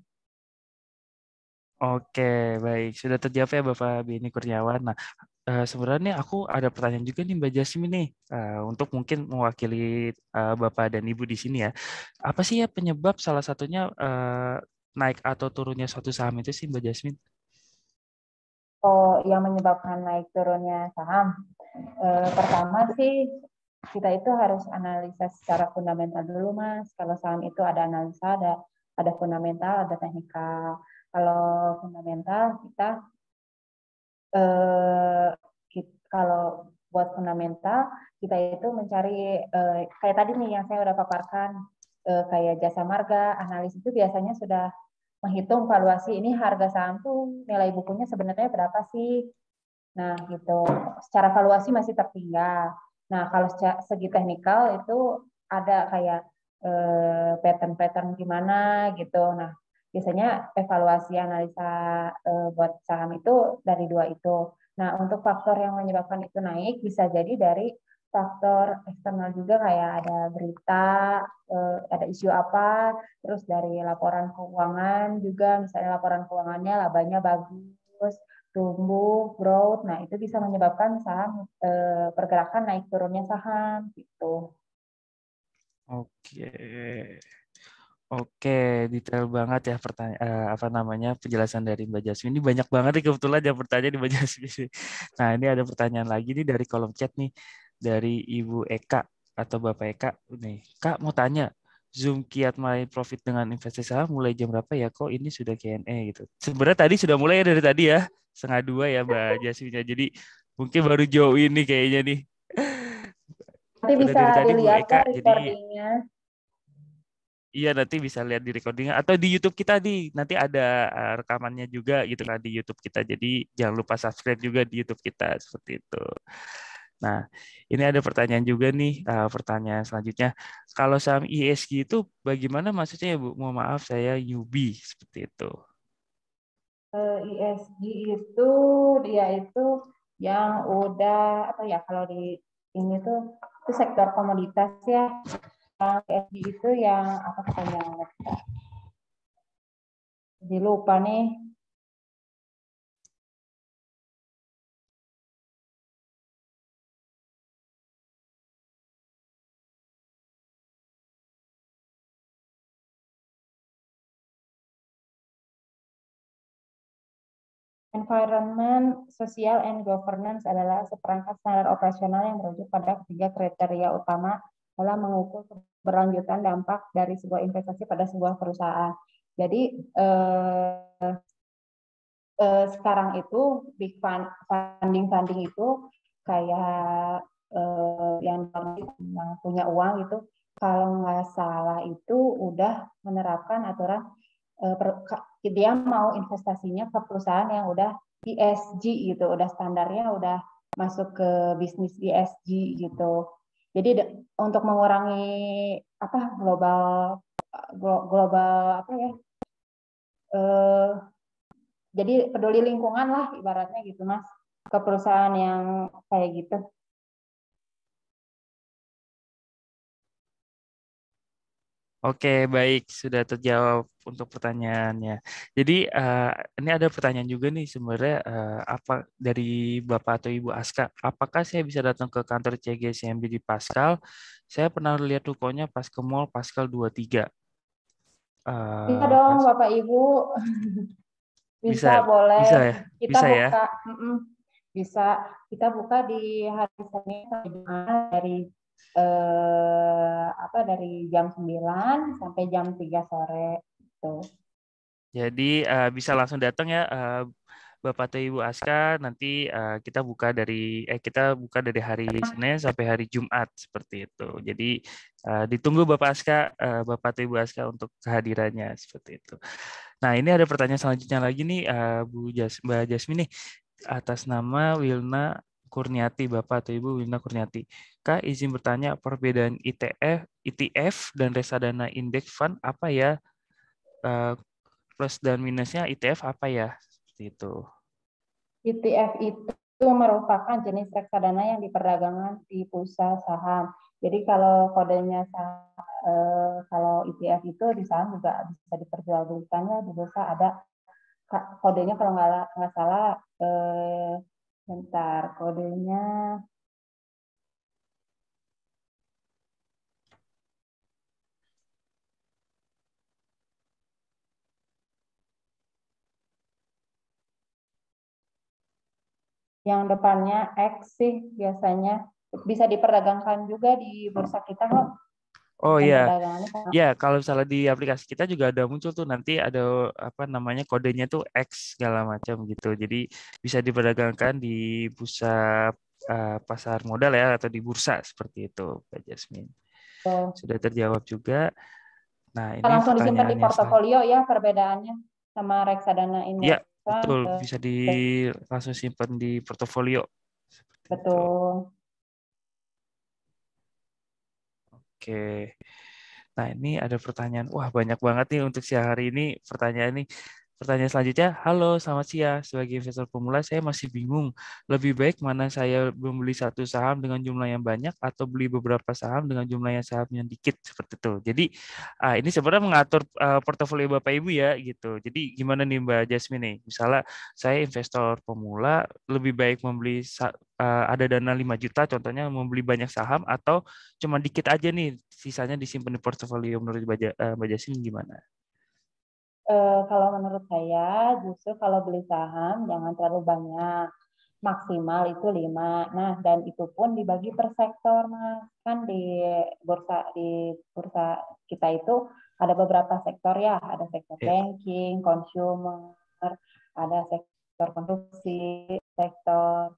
Oke, baik. Sudah terjawab ya Bapak Beni Kurniawan. Nah, sebenarnya aku ada pertanyaan juga nih Mbak Jasmine nih, untuk mungkin mewakili Bapak dan Ibu di sini ya. Apa sih ya penyebab salah satunya naik atau turunnya suatu saham itu sih Mbak Jasmine? Oh, yang menyebabkan naik turunnya saham. Pertama sih kita itu harus analisa secara fundamental dulu, Mas. Kalau saham itu ada analisa, ada fundamental, ada teknikal. Kalau fundamental eh, kalau buat fundamental kita itu mencari kayak tadi nih yang saya udah paparkan, kayak jasa marga, analis itu biasanya sudah menghitung valuasi ini harga saham tuh nilai bukunya sebenarnya berapa sih. Nah, gitu. Secara valuasi masih tertinggal. Nah, kalau segi teknikal itu ada kayak pattern-pattern gimana gitu. Nah, biasanya evaluasi analisa buat saham itu dari dua itu. Nah, untuk faktor yang menyebabkan itu naik bisa jadi dari faktor eksternal juga kayak ada berita, ada isu apa, terus dari laporan keuangan juga, misalnya laporan keuangannya labanya bagus, tumbuh, growth. Nah, itu bisa menyebabkan saham pergerakan naik turunnya saham gitu. Oke. Oke, detail banget ya pertanyaan apa namanya penjelasan dari Mbak Jasmine. Ini banyak banget nih kebetulan yang pertanyaan di Mbak Jasmine. Nah, ini ada pertanyaan lagi nih dari kolom chat nih dari Ibu Eka atau Bapak Eka nih. Kak mau tanya, Zoom kiat main profit dengan investasi saham mulai jam berapa ya? Kok ini sudah Q&A gitu. Sebenarnya tadi sudah mulai ya dari tadi ya, 1:30 ya Mbak Jasmine. Jadi mungkin baru jauh ini kayaknya nih. Nanti Udah bisa dari tadi Bu dilihat Eka. kok Jadi recordingnya. iya, nanti bisa lihat di recordingnya atau di YouTube kita di nanti ada rekamannya juga gitu kan di YouTube kita. Jadi jangan lupa subscribe juga di YouTube kita seperti itu. Nah, ini ada pertanyaan juga nih, pertanyaan selanjutnya. Kalau saham ISG itu bagaimana maksudnya ya Bu? Mohon maaf saya newbie seperti itu. ISG itu dia itu yang udah apa ya, kalau di ini tuh itu sektor komoditas ya. ISG itu yang apa kepanjangannya? Jadi lupa nih. Environment, Social, and Governance adalah seperangkat standar operasional yang merujuk pada ketiga kriteria utama dalam mengukur keberlanjutan dampak dari sebuah investasi pada sebuah perusahaan. Jadi sekarang itu big funding itu kayak yang punya uang itu kalau nggak salah itu udah menerapkan aturan dia mau investasinya ke perusahaan yang udah ESG gitu, udah standarnya udah masuk ke bisnis ESG gitu. Jadi untuk mengurangi apa global apa ya, eh, jadi peduli lingkungan lah ibaratnya gitu Mas, ke perusahaan yang kayak gitu. Oke, baik, sudah terjawab untuk pertanyaannya. Jadi ini ada pertanyaan juga nih sebenarnya apa dari Bapak atau Ibu Aska, apakah saya bisa datang ke kantor CGSMB di Pascal? Saya pernah lihat rukonya pas ke Mall Pascal 23. Bisa dong Pas Bapak Ibu, bisa bisa boleh bisa ya, kita bisa ya. buka, bisa kita buka di hari Senin sampai Jumat dari dari jam 9 sampai jam 3 sore gitu. Jadi bisa langsung datang ya Bapak atau Ibu Aska, nanti kita buka dari hari Senin sampai hari Jumat seperti itu. Jadi ditunggu Bapak atau Ibu Aska untuk kehadirannya seperti itu. Nah, ini ada pertanyaan selanjutnya lagi nih Mbak Jasmine nih atas nama Wilna Kurniati, Bapak atau Ibu Wilna Kurniati. Kak, izin bertanya perbedaan ETF dan reksadana indeks fund apa ya? Eh, Plus dan minusnya ETF apa ya? Seperti itu. ETF itu merupakan jenis reksadana yang diperdagangkan di bursa saham. Jadi kalau kodenya kalau ETF itu di saham juga bisa diperjualbelikannya di bursa ada kodenya kalau nggak salah bentar kodenya yang depannya X sih biasanya bisa diperdagangkan juga di bursa kita kok. Oh Sistem iya, perdagangannya sama. ya kalau misalnya di aplikasi kita juga ada muncul tuh nanti ada apa namanya kodenya tuh X segala macam gitu. Jadi bisa diperdagangkan di bursa pasar modal ya atau di bursa seperti itu, Pak Jasmine. Sudah terjawab juga. Nah, ini Langsung disimpan di pertanyaannya portofolio ya perbedaannya sama reksadana ya, indeks fund. betul bisa langsung simpan di portofolio seperti itu. Betul. Oke. Nah, ini ada pertanyaan. Wah, banyak banget nih untuk siang hari ini pertanyaan ini. Pertanyaan selanjutnya, halo, selamat siang. Sebagai investor pemula, saya masih bingung. Lebih baik mana saya membeli satu saham dengan jumlah yang banyak atau beli beberapa saham dengan jumlah yang saham yang dikit seperti itu. Jadi, ini sebenarnya mengatur portofolio Bapak Ibu ya gitu. Jadi, gimana nih Mbak Jasmine nih? Misalnya saya investor pemula, lebih baik membeli ada dana 5 juta contohnya membeli banyak saham atau cuma dikit aja nih sisanya disimpan di portofolio menurut Mbak Jasmine gimana? Kalau menurut saya justru kalau beli saham jangan terlalu banyak. Maksimal itu 5. Nah, dan itu pun dibagi per sektor, Mas. Kan di bursa kita itu ada beberapa sektor ya, ada sektor Ya, banking, consumer, ada sektor konstruksi, sektor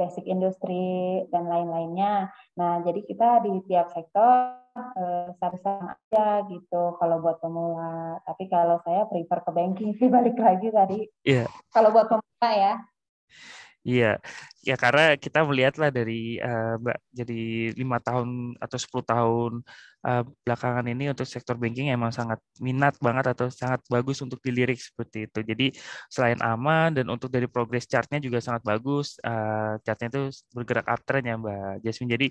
basic industri dan lain-lainnya. Nah, jadi kita di tiap sektor sama aja gitu kalau buat pemula. Tapi kalau saya prefer ke banking sih balik lagi tadi. iya, Kalau buat pemula ya. iya, ya karena kita melihatlah dari Mbak jadi 5 tahun atau 10 tahun belakangan ini untuk sektor banking emang sangat minat banget atau sangat bagus untuk dilirik seperti itu. Jadi selain aman dan untuk dari progress chartnya juga sangat bagus, chartnya itu bergerak uptrend ya Mbak Jasmine. Jadi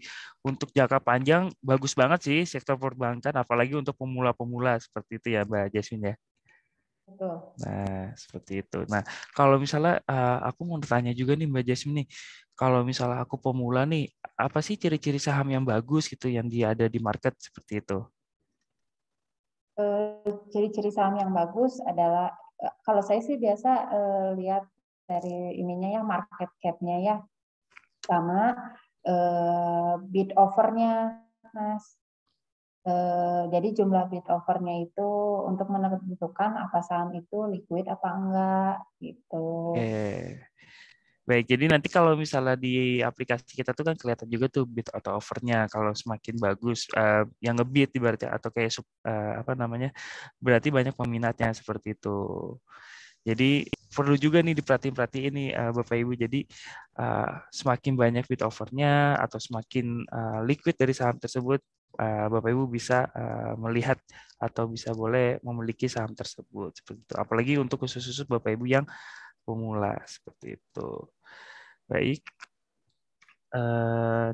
untuk jangka panjang bagus banget sih sektor perbankan, apalagi untuk pemula-pemula seperti itu ya Mbak Jasmine ya. Betul. Nah, seperti itu. Nah, kalau misalnya aku mau bertanya juga nih Mbak Jasmine nih, kalau misalnya aku pemula nih, apa sih ciri-ciri saham yang bagus gitu yang dia ada di market seperti itu? Ciri-ciri saham yang bagus adalah kalau saya sih biasa lihat dari ininya ya market cap-nya ya sama bid offer-nya, Mas. Jadi jumlah bid offer-nya itu untuk menentukan apa saham itu liquid apa enggak gitu. Eh, Baik, jadi nanti kalau misalnya di aplikasi kita tuh kan kelihatan juga tuh bid atau offernya. Kalau semakin bagus, yang ngebid ibaratnya atau kayak apa namanya, berarti banyak peminatnya seperti itu. Jadi perlu juga nih diperhatiin nih Bapak Ibu. Jadi semakin banyak bid offernya atau semakin liquid dari saham tersebut, Bapak Ibu bisa melihat atau bisa boleh memiliki saham tersebut seperti itu. Apalagi untuk khusus-khusus Bapak Ibu yang pemula seperti itu. Baik,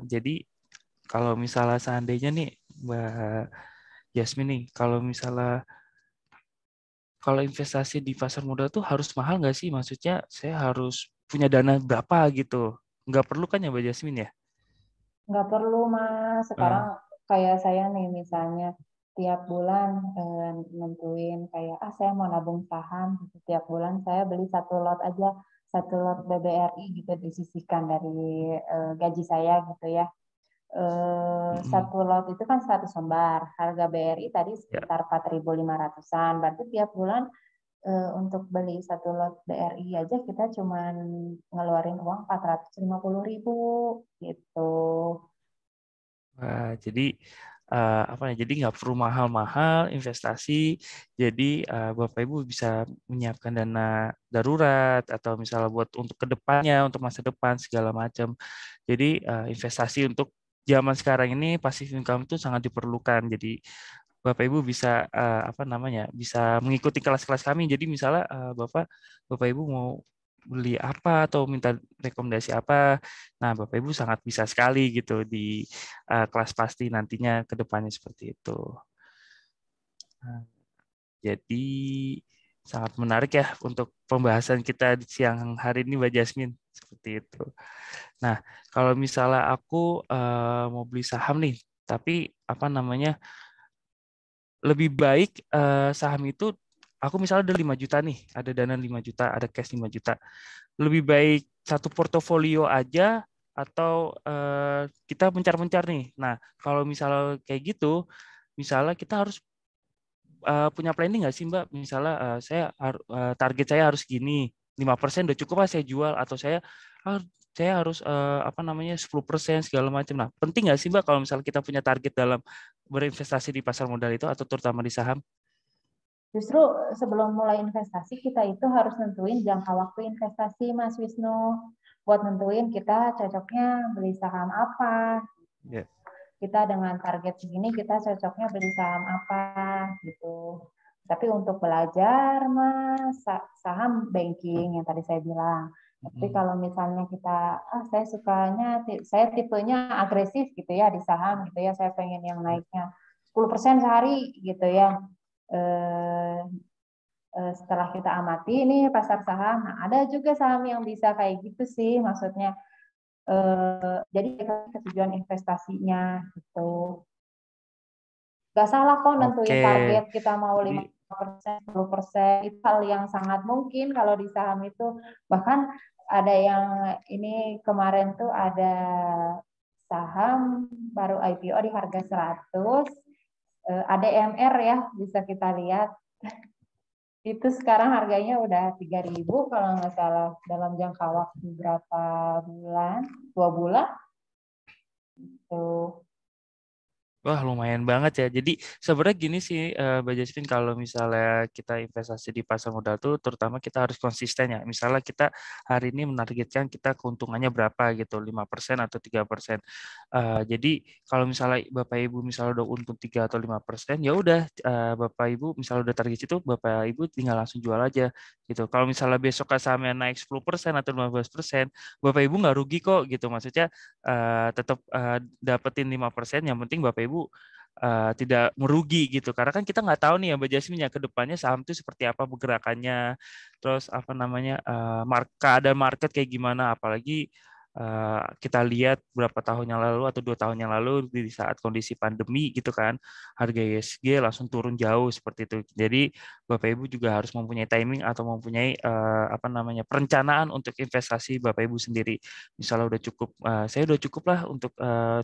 jadi kalau misalnya seandainya nih Mbak Yasmin nih, kalau misalnya kalau investasi di pasar modal tuh harus mahal nggak sih? Maksudnya saya harus punya dana berapa gitu? Nggak perlu kan ya Mbak Yasmin ya? Nggak perlu Mas. Sekarang Eh, kayak saya nih misalnya tiap bulan nentuin kayak saya mau nabung saham gitu. Tiap bulan saya beli satu lot aja, satu lot BBRI gitu disisihkan dari gaji saya gitu ya. mm-mm. Satu lot itu kan 100 lembar. Harga BRI tadi Ya, sekitar 4.500-an. Berarti tiap bulan untuk beli satu lot BRI aja kita cuman ngeluarin uang 450.000 gitu. Wah, jadi apa ya? Jadi nggak perlu mahal-mahal investasi. Jadi Bapak Ibu bisa menyiapkan dana darurat atau misalnya buat untuk kedepannya, untuk masa depan segala macam. Jadi investasi untuk zaman sekarang ini passive income itu sangat diperlukan. Jadi Bapak Ibu bisa apa namanya? Bisa mengikuti kelas-kelas kami. Jadi misalnya Bapak Ibu mau beli apa atau minta rekomendasi apa. Nah, Bapak Ibu sangat bisa sekali gitu di kelas pasti nantinya ke depannya seperti itu. Nah, jadi sangat menarik ya untuk pembahasan kita di siang hari ini, Mbak Jasmine. Seperti itu. Nah, kalau misalnya aku mau beli saham nih, tapi apa namanya, lebih baik saham itu, aku misalnya ada 5 juta nih, ada dana 5 juta, ada cash 5 juta. Lebih baik satu portofolio aja atau kita mencar-mencar nih. Nah, kalau misalnya kayak gitu, misalnya kita harus punya planning nggak sih Mbak? Misalnya target saya harus gini, 5% udah cukup lah saya jual, atau ah, saya harus apa namanya 10% segala macam. Nah, penting nggak sih Mbak kalau misalnya kita punya target dalam berinvestasi di pasar modal itu atau terutama di saham? Justru sebelum mulai investasi kita itu harus nentuin jangka waktu investasi, Mas Wisnu. Buat nentuin kita cocoknya beli saham apa. Ya. Kita dengan target segini kita cocoknya beli saham apa gitu. Tapi untuk belajar Mas, saham banking yang tadi saya bilang. Tapi Mm. kalau misalnya kita, saya tipenya agresif gitu ya di saham gitu ya, saya pengen yang naiknya 10% sehari gitu ya. Eh, Setelah kita amati ini pasar saham, nah ada juga saham yang bisa kayak gitu sih, maksudnya jadi ke tujuan investasinya gitu. Gak salah kok Oke. nentuin target kita mau Jadi 5%, 10%, itu hal yang sangat mungkin kalau di saham itu. Bahkan ada yang ini kemarin tuh ada saham baru IPO di harga 100, ADMR ya, bisa kita lihat. Itu sekarang harganya udah 3.000 kalau nggak salah dalam jangka waktu berapa bulan? 2 bulan tuh. wah, lumayan banget ya. Jadi sebenarnya gini sih, Mbak Jasmine, kalau misalnya kita investasi di pasar modal tuh, terutama kita harus konsisten ya. Misalnya kita hari ini menargetkan kita keuntungannya berapa gitu, 5% atau 3%. Jadi kalau misalnya Bapak Ibu misalnya udah untung 3 atau 5%, ya udah Bapak Ibu misalnya udah target itu, Bapak Ibu tinggal langsung jual aja gitu. Kalau misalnya besok sahamnya naik 10% atau 15%, Bapak Ibu nggak rugi kok gitu. Maksudnya tetap dapetin 5%, yang penting Bapak Ibu tidak merugi gitu. Karena kan kita nggak tahu nih ya Mbak Jasmine ya, ke depannya saham itu seperti apa pergerakannya, terus apa namanya keadaan market kayak gimana, apalagi kita lihat berapa tahun yang lalu atau 2 tahun yang lalu di saat kondisi pandemi gitu kan, harga ISG langsung turun jauh seperti itu. Jadi Bapak Ibu juga harus mempunyai timing atau mempunyai apa namanya perencanaan untuk investasi Bapak Ibu sendiri. Misalnya udah cukup, saya udah cukup lah untuk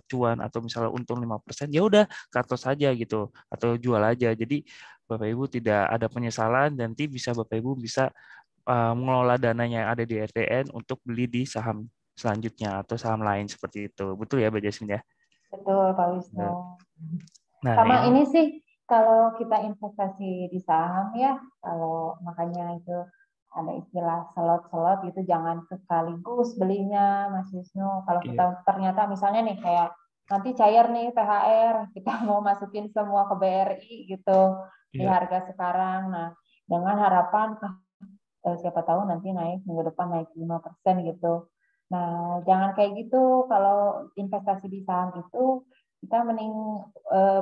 cuan atau misalnya untung 5%, ya udah cut loss saja gitu atau jual aja. Jadi Bapak Ibu tidak ada penyesalan, dan nanti Bapak Ibu bisa mengelola dananya yang ada di RTN untuk beli di saham selanjutnya atau saham lain seperti itu. Betul ya, Mbak Jasmine ya? Betul, Pak Wisnu. Nah, nah, Sama ini ini sih, kalau kita investasi di saham ya, kalau makanya itu ada istilah selot-selot gitu, jangan sekaligus belinya, Mas Wisnu. Kalau kita iya, ternyata misalnya nih kayak nanti cair nih THR, kita mau masukin semua ke BRI gitu di iya. harga sekarang. Nah, dengan harapan siapa tahu nanti naik minggu depan naik 5% gitu. Nah, jangan kayak gitu. Kalau investasi di saham itu kita mending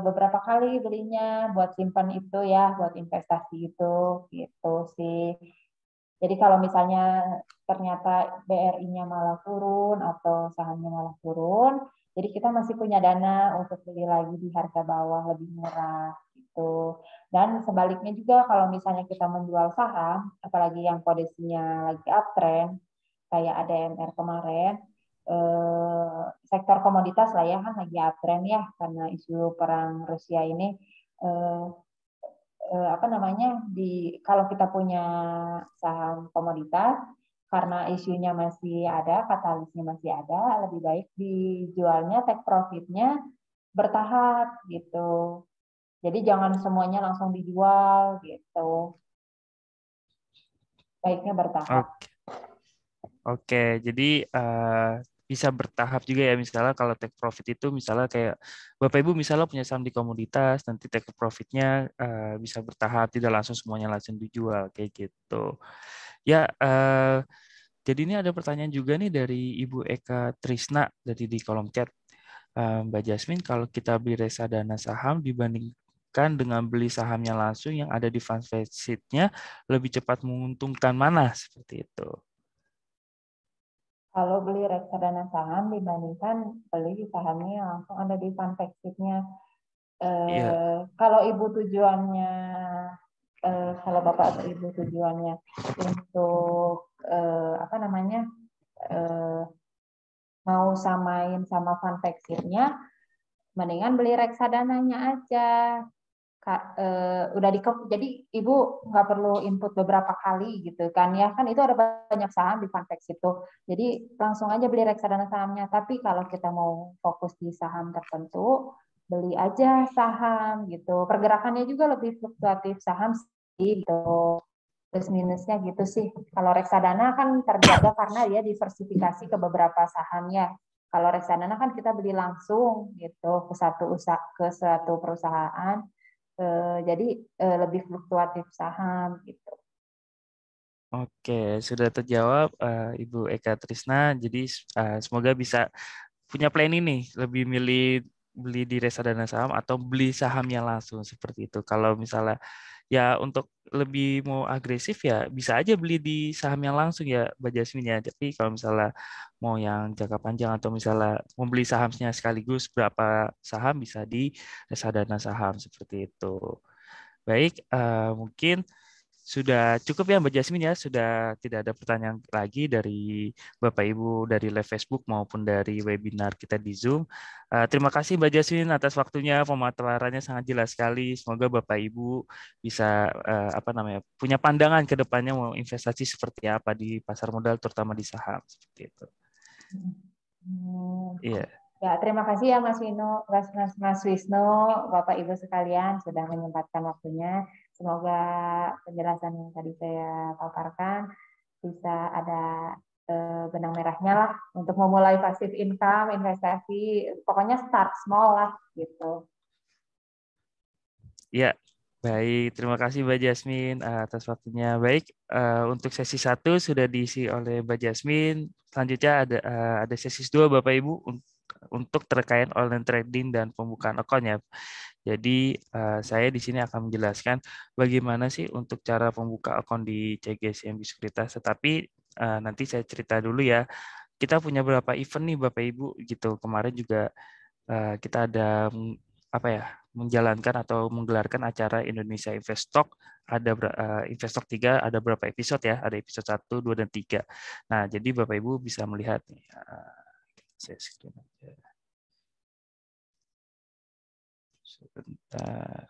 beberapa kali belinya buat simpan itu ya, buat investasi itu gitu sih. Jadi kalau misalnya ternyata BRI-nya malah turun atau sahamnya malah turun, jadi kita masih punya dana untuk beli lagi di harga bawah lebih murah gitu. Dan sebaliknya juga kalau misalnya kita menjual saham, apalagi yang posisinya lagi uptrend, kayak ADMR kemarin, sektor komoditas lah ya kan lagi uptrend ya karena isu perang Rusia ini. Eh, apa namanya, kalau kita punya saham komoditas, karena isunya masih ada, katalisnya masih ada, lebih baik dijualnya, take profitnya bertahap gitu. Jadi jangan semuanya langsung dijual gitu. Baiknya bertahap. Oke, oke. Jadi bisa bertahap juga ya. Misalnya kalau take profit itu misalnya kayak Bapak Ibu misalnya punya saham di komoditas, nanti take profitnya bisa bertahap, tidak langsung semuanya langsung dijual kayak gitu. Ya, jadi ini ada pertanyaan juga nih dari Ibu Eka Trisna dari di kolom chat. Mbak Jasmine, kalau kita beli reksadana saham dibandingkan dengan beli sahamnya langsung yang ada di fund sheet-nya, lebih cepat menguntungkan mana? Seperti itu. Kalau beli reksadana saham dibandingkan beli sahamnya yang langsung ada di fund sheet-nya. Iya, Kalau ibu tujuannya, kalau bapak atau ibu tujuannya untuk apa namanya, eh, mau samain sama fund sheet-nya, mendingan beli reksadananya aja. Udah jadi ibu nggak perlu input beberapa kali gitu kan ya, kan itu ada banyak saham di Funpex itu, jadi langsung aja beli reksadana sahamnya. Tapi kalau kita mau fokus di saham tertentu, beli aja saham gitu, pergerakannya juga lebih fluktuatif saham sih gitu, plus minusnya gitu sih. Kalau reksadana kan terjaga karena dia diversifikasi ke beberapa sahamnya. Kalau reksadana kan kita beli langsung gitu ke satu perusahaan. Jadi lebih fluktuatif saham gitu. oke, sudah terjawab Ibu Eka Trisna. Jadi semoga bisa punya plan ini, lebih milih beli di reksadana saham atau beli sahamnya langsung seperti itu. Kalau misalnya ya untuk lebih mau agresif ya bisa aja beli di saham yang langsung ya Mbak Jasmine ya. Tapi kalau misalnya mau yang jangka panjang atau misalnya mau beli sahamnya sekaligus berapa saham bisa di reksadana saham seperti itu. Baik, mungkin sudah cukup ya Mbak Jasmine ya, sudah tidak ada pertanyaan lagi dari Bapak Ibu dari live Facebook maupun dari webinar kita di Zoom. Terima kasih Mbak Jasmine atas waktunya, pemaparannya sangat jelas sekali. Semoga Bapak Ibu bisa apa namanya punya pandangan ke depannya mau investasi seperti apa di pasar modal terutama di saham seperti itu. Hmm. Iya, Ya, terima kasih ya Mas Wino, Mas Wisnu, Bapak Ibu sekalian sudah menyempatkan waktunya. Semoga penjelasan yang tadi saya paparkan bisa ada benang merahnya lah untuk memulai passive income, investasi, pokoknya start small lah gitu. iya. Baik, terima kasih Mbak Jasmine atas waktunya. Baik, untuk sesi 1 sudah diisi oleh Mbak Jasmine. Selanjutnya ada sesi 2 Bapak Ibu untuk terkait online trading dan pembukaan akun ya. Jadi saya di sini akan menjelaskan bagaimana sih untuk cara pembuka akun di CGSMB Sekuritas. Tetapi nanti saya cerita dulu ya. Kita punya beberapa event nih Bapak Ibu gitu. Kemarin juga kita ada apa ya menjalankan atau menggelarkan acara Indonesia Investtalk. Ada Investtalk 3 ada berapa episode ya? Ada episode 1, 2, dan 3. Nah, jadi Bapak Ibu bisa melihat nih. Saya screen aja. Sebentar.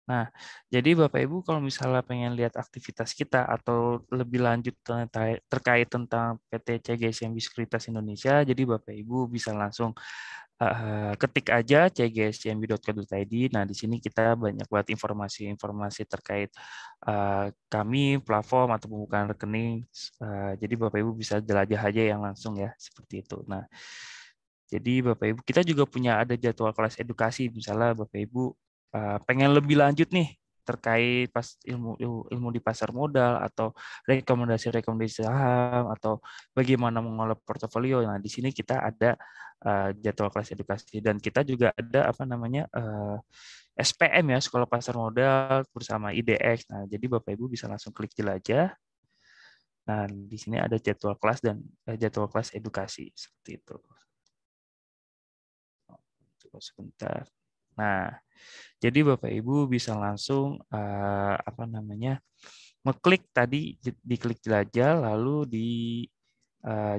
Nah, jadi Bapak Ibu kalau misalnya pengen lihat aktivitas kita atau lebih lanjut terkait tentang PT CGSMB Sekuritas Indonesia, jadi Bapak Ibu bisa langsung ketik aja cgscmb.co.id. Nah, di sini kita banyak buat informasi-informasi terkait kami, platform atau pembukaan rekening. Jadi Bapak Ibu bisa jelajah aja yang langsung ya, seperti itu. Nah, jadi Bapak Ibu, kita juga punya ada jadwal kelas edukasi. Misalnya Bapak Ibu pengen lebih lanjut nih terkait ilmu di pasar modal atau rekomendasi-rekomendasi saham atau bagaimana mengolah portofolio. Nah, di sini kita ada jadwal kelas edukasi dan kita juga ada apa namanya SPM ya, Sekolah Pasar Modal bersama IDX. Nah, jadi Bapak Ibu bisa langsung klik jelajah. Nah, di sini ada jadwal kelas dan jadwal kelas edukasi seperti itu. Tunggu sebentar. Nah, jadi Bapak Ibu bisa langsung apa namanya mengklik tadi diklik jelajah lalu di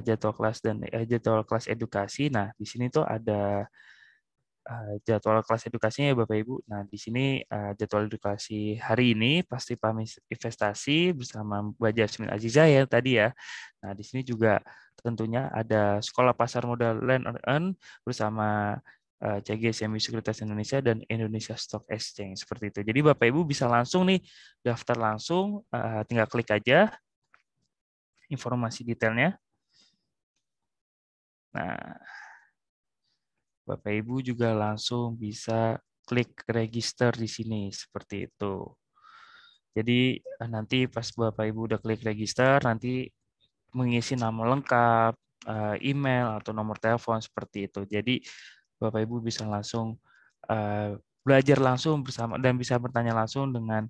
jadwal kelas dan jadwal kelas edukasi. Nah, di sini tuh ada jadwal kelas edukasinya ya Bapak Ibu. Nah, di sini jadwal edukasi hari ini pasti PAM Investasi bersama Mbak Jasmine Aziza ya tadi ya. Nah, di sini juga tentunya ada Sekolah Pasar Modal Land on Earn bersama CGSMB Sekuritas Indonesia dan Indonesia Stock Exchange seperti itu. Jadi Bapak Ibu bisa langsung nih daftar langsung, tinggal klik aja informasi detailnya. Nah, Bapak Ibu juga langsung bisa klik register di sini seperti itu. Jadi nanti pas Bapak Ibu udah klik register, nanti mengisi nama lengkap, email atau nomor telepon seperti itu. Jadi Bapak Ibu bisa langsung belajar langsung bersama dan bisa bertanya langsung dengan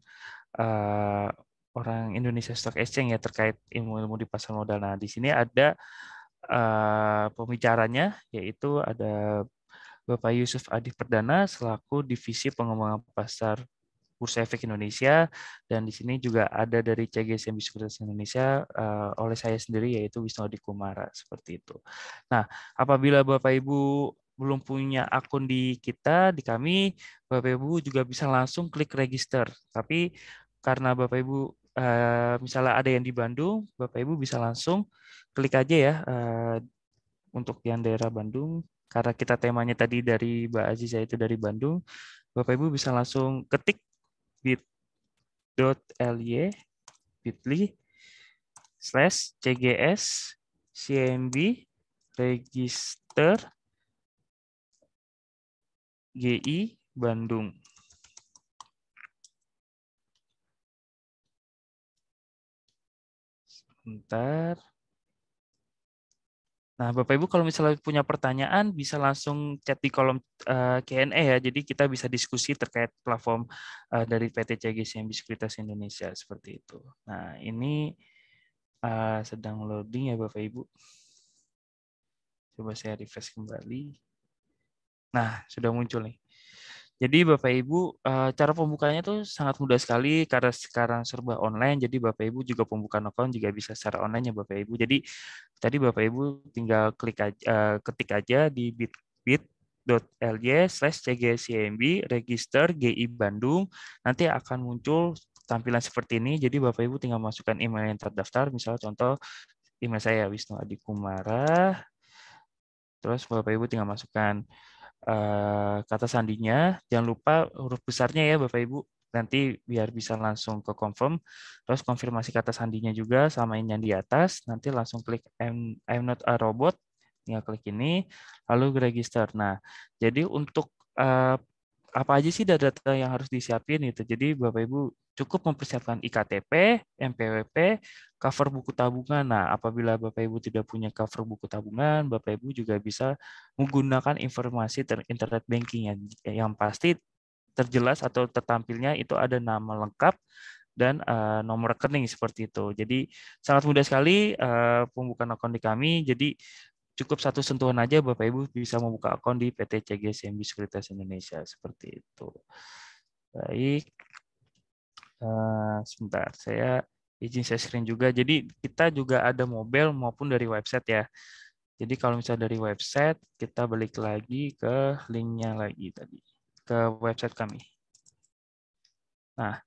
orang Indonesia Stock Exchange ya terkait ilmu-ilmu di pasar modal. Nah, di sini ada pembicaranya yaitu ada Bapak Yusuf Adi Perdana selaku Divisi Pengembangan Pasar Bursa Efek Indonesia, dan di sini juga ada dari CGSMB Sekuritas Indonesia oleh saya sendiri yaitu Wisnu Adi Kumara seperti itu. Nah, apabila Bapak Ibu belum punya akun di kita, di kami, Bapak Ibu juga bisa langsung klik register. Tapi karena Bapak Ibu misalnya ada yang di Bandung, Bapak Ibu bisa langsung klik aja ya untuk yang daerah Bandung. Karena kita temanya tadi dari Mbak Aziza itu dari Bandung, Bapak Ibu bisa langsung ketik bit.ly bit.ly/cgs cmb register GI Bandung. Bentar. Nah, Bapak Ibu kalau misalnya punya pertanyaan bisa langsung chat di kolom Q&A ya. Jadi kita bisa diskusi terkait platform dari PT CGSMB Sekuritas Indonesia seperti itu. Nah, ini sedang loading ya Bapak Ibu. Coba saya refresh kembali. Nah, sudah muncul nih. Jadi Bapak Ibu, cara pembukanya tuh sangat mudah sekali karena sekarang serba online. Jadi Bapak Ibu juga pembukaan account juga bisa secara online ya Bapak Ibu. Jadi tadi Bapak Ibu tinggal klik aja, ketik aja di bit.ly/cgscmb register GI Bandung. Nanti akan muncul tampilan seperti ini. Jadi Bapak Ibu tinggal masukkan email yang terdaftar. Misalnya contoh email saya Wisnu Adi Kumara. Terus Bapak Ibu tinggal masukkan kata sandinya. Jangan lupa huruf besarnya ya Bapak Ibu. Nanti biar bisa langsung ke confirm. Terus konfirmasi kata sandinya juga samain yang di atas. Nanti langsung klik I'm not a robot. Tinggal klik ini. Lalu register. Nah, jadi untuk apa aja sih data-data yang harus disiapin itu. Jadi Bapak Ibu cukup mempersiapkan IKTP, NPWP, cover buku tabungan. Nah, apabila Bapak Ibu tidak punya cover buku tabungan, Bapak Ibu juga bisa menggunakan informasi internet banking yang pasti terjelas atau tertampilnya itu ada nama lengkap dan nomor rekening seperti itu. Jadi sangat mudah sekali pembukaan akun di kami. Jadi cukup satu sentuhan aja Bapak Ibu bisa membuka akun di PT CGSMB Sekuritas Indonesia seperti itu. Baik, sebentar saya izin share screen juga. Jadi kita juga ada mobile maupun dari website ya. Jadi kalau misalnya dari website kita balik lagi ke linknya lagi tadi ke website kami. Nah,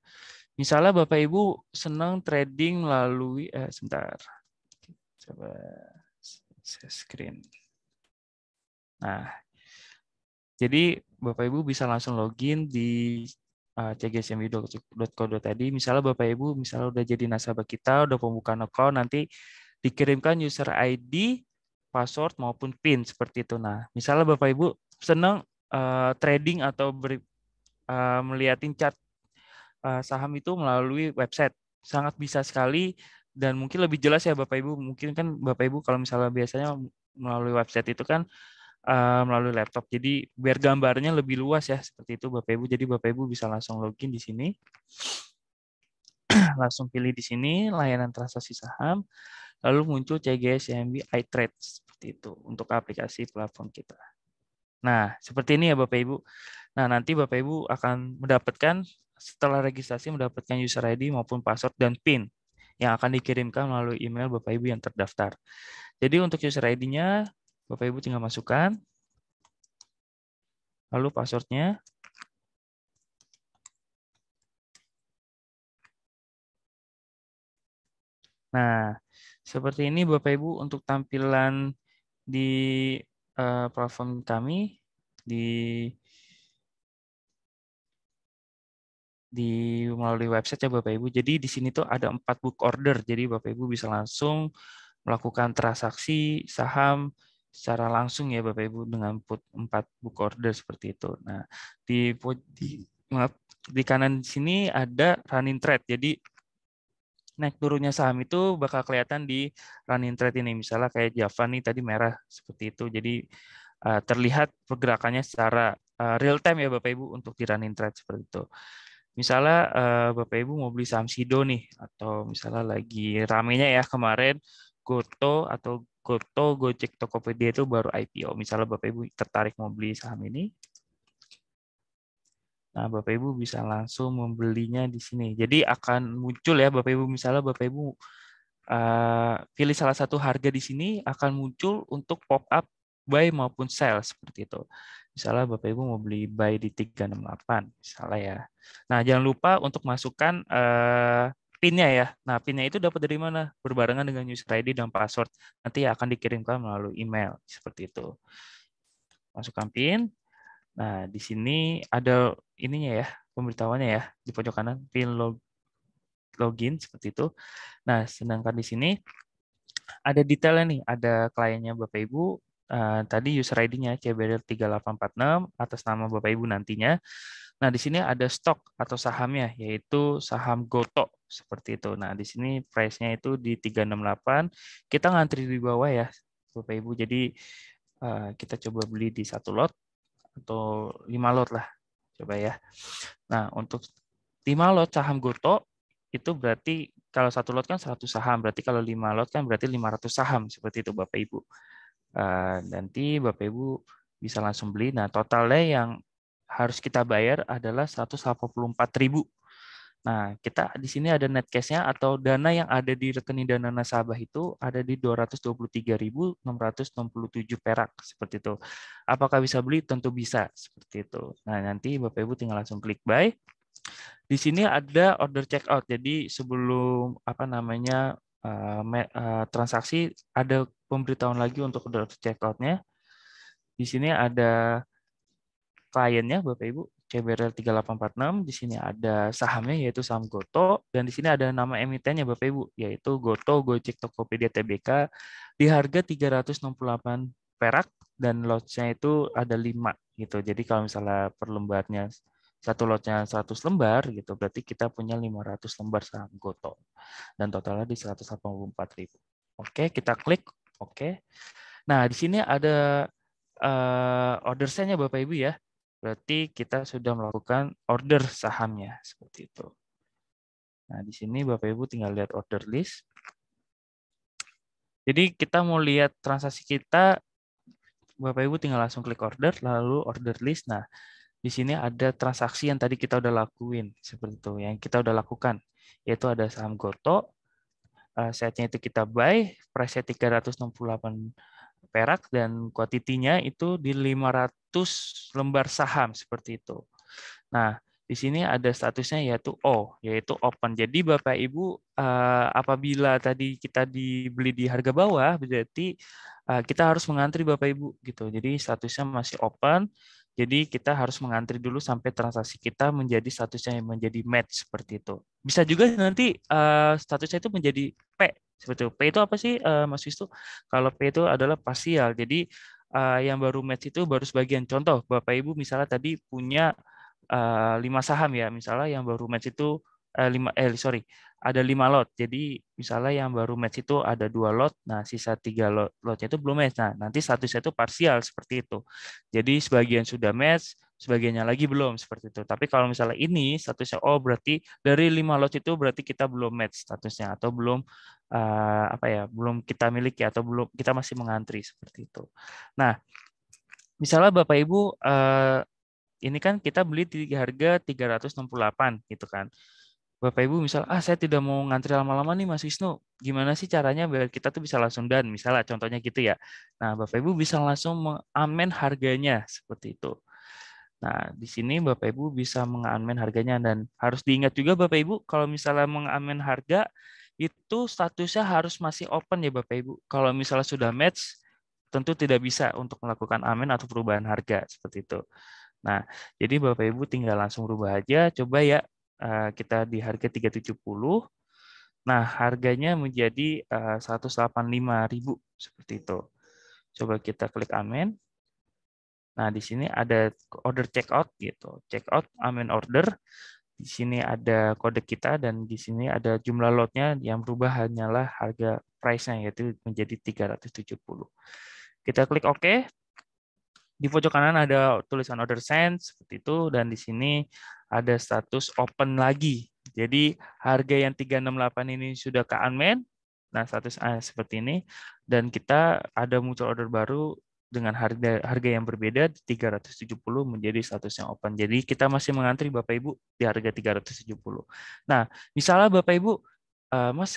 misalnya Bapak Ibu senang trading melalui sebentar. Coba share screen. Nah, jadi Bapak Ibu bisa langsung login di cgsmb.co tadi. Misalnya Bapak Ibu misalnya udah jadi nasabah kita, udah pembukaan account, nanti dikirimkan user ID, password maupun PIN seperti itu. Nah, misalnya Bapak Ibu senang trading atau melihatin chart saham itu melalui website, sangat bisa sekali dan mungkin lebih jelas ya Bapak Ibu. Mungkin kan Bapak Ibu kalau misalnya biasanya melalui website itu kan melalui laptop. Jadi biar gambarnya lebih luas ya seperti itu Bapak Ibu. Jadi Bapak Ibu bisa langsung login di sini. Langsung pilih di sini layanan transaksi saham. Lalu muncul CGS CMB iTrade seperti itu untuk aplikasi platform kita. Nah, seperti ini ya Bapak Ibu. Nah, nanti Bapak Ibu akan mendapatkan setelah registrasi mendapatkan user ID maupun password dan PIN yang akan dikirimkan melalui email Bapak Ibu yang terdaftar. Jadi untuk user ID-nya Bapak Ibu tinggal masukkan. lalu passwordnya. Nah, seperti ini Bapak Ibu untuk tampilan di platform kami di melalui website ya Bapak Ibu. Jadi di sini tuh ada 4 book order. Jadi Bapak Ibu bisa langsung melakukan transaksi saham secara langsung ya Bapak Ibu dengan 4 book order seperti itu. Nah, di kanan sini ada running trade. Jadi naik turunnya saham itu bakal kelihatan di running trade ini. Misalnya kayak Java nih tadi merah seperti itu. Jadi terlihat pergerakannya secara real time ya Bapak Ibu untuk di running trade seperti itu. Misalnya Bapak Ibu mau beli saham Sido nih, atau misalnya lagi ramenya ya kemarin Goto, Gojek, Tokopedia itu baru IPO. Misalnya Bapak Ibu tertarik mau beli saham ini, nah Bapak Ibu bisa langsung membelinya di sini. Jadi akan muncul ya Bapak Ibu, misalnya Bapak Ibu pilih salah satu harga di sini akan muncul untuk pop up buy maupun sell seperti itu. Misalnya Bapak Ibu mau beli buy di 368 misalnya ya. Nah, jangan lupa untuk masukkan PIN-nya ya. Nah, PIN-nya itu dapat dari mana? Berbarengan dengan user ID dan password. Nanti akan dikirimkan melalui email seperti itu. Masukkan PIN. Nah, di sini ada ininya ya, pemberitahuannya ya di pojok kanan, PIN login seperti itu. Nah, sedangkan di sini ada detailnya nih, ada kliennya Bapak Ibu, tadi user ID-nya CBR3846 atas nama Bapak Ibu nantinya. Nah, di sini ada stok atau sahamnya, yaitu saham Goto seperti itu. Nah, di sini price-nya itu di 368. Kita ngantri di bawah ya, Bapak Ibu. Jadi kita coba beli di 1 lot atau 5 lot lah. Coba ya. Nah, untuk 5 lot saham Goto itu berarti kalau 1 lot kan 100 saham, berarti kalau 5 lot kan berarti 500 saham seperti itu Bapak Ibu. Nanti Bapak Ibu bisa langsung beli. Nah, totalnya yang harus kita bayar adalah 184.000. Nah, kita di sini ada net cash-nya atau dana yang ada di rekening dana nasabah itu ada di 223.667 perak seperti itu. Apakah bisa beli? Tentu bisa seperti itu. Nah, nanti Bapak Ibu tinggal langsung klik buy. Di sini ada order check out. Jadi sebelum transaksi ada pemberitahuan lagi untuk order check out-nya. Di sini ada kliennya Bapak Ibu, CBRL 3846. Di sini ada sahamnya yaitu saham Goto, dan di sini ada nama emitennya Bapak Ibu yaitu Goto, Gojek, Tokopedia, TBK di harga 368 perak dan lotnya itu ada 5 gitu. Jadi kalau misalnya per lembarnya satu lotnya 100 lembar gitu, berarti kita punya 500 lembar saham Goto dan totalnya di 184.000. Oke, kita klik oke. Nah, di sini ada order saya Bapak Ibu ya. Berarti kita sudah melakukan order sahamnya seperti itu. Nah, di sini Bapak Ibu tinggal lihat order list. Jadi kita mau lihat transaksi kita, Bapak Ibu tinggal langsung klik order, lalu order list. Nah, di sini ada transaksi yang tadi kita udah lakuin seperti itu, yang kita udah lakukan, yaitu ada saham Goto, setnya itu kita buy, price-nya 368 perak dan quantity-nya itu di 500 lembar saham seperti itu. Nah, di sini ada statusnya yaitu O, yaitu open. Jadi Bapak Ibu apabila tadi kita dibeli di harga bawah, berarti kita harus mengantri Bapak Ibu gitu. Jadi statusnya masih open. Jadi kita harus mengantri dulu sampai transaksi kita menjadi statusnya menjadi match seperti itu. Bisa juga nanti statusnya itu menjadi P seperti itu. P itu apa sih Mas Wisnu? Kalau P itu adalah partial. Jadi yang baru match itu baru sebagian. Contoh Bapak Ibu misalnya tadi punya 5 saham ya, misalnya yang baru match itu ada 5 lot. Jadi misalnya yang baru match itu ada 2 lot, nah sisa 3 lotnya itu belum match. Nah, nanti statusnya itu parsial seperti itu. Jadi sebagian sudah match, sebagiannya lagi belum seperti itu. Tapi kalau misalnya ini statusnya berarti dari 5 lot itu berarti kita belum match statusnya atau belum belum kita miliki atau belum kita masih mengantri seperti itu. Nah, misalnya Bapak Ibu ini kan kita beli di harga 368 gitu kan. Bapak Ibu misal, saya tidak mau ngantri lama-lama nih Mas Wisnu. Gimana sih caranya biar kita tuh bisa langsung dan misalnya contohnya gitu ya. Nah, Bapak Ibu bisa langsung mengamen harganya seperti itu. Nah, di sini Bapak Ibu bisa mengamen harganya dan harus diingat juga Bapak Ibu kalau misalnya mengamen harga itu statusnya harus masih open ya Bapak Ibu. Kalau misalnya sudah match tentu tidak bisa untuk melakukan amen atau perubahan harga seperti itu. Nah, jadi Bapak Ibu tinggal langsung rubah aja. Coba ya kita di harga 370. Nah, harganya menjadi 185.000 seperti itu. Coba kita klik amen. Nah, di sini ada order checkout gitu. Checkout amen order. Di sini ada kode kita dan di sini ada jumlah lotnya yang berubah hanyalah harga price-nya yaitu menjadi 370. Kita klik OK. Di pojok kanan ada tulisan order sent seperti itu dan di sini ada status open lagi. Jadi harga yang 368 ini sudah ke unmanned. Nah, status seperti ini dan kita ada muncul order baru dengan harga yang berbeda 370 menjadi statusnya open. Jadi kita masih mengantri Bapak Ibu di harga 370. Nah, misalnya Bapak Ibu Mas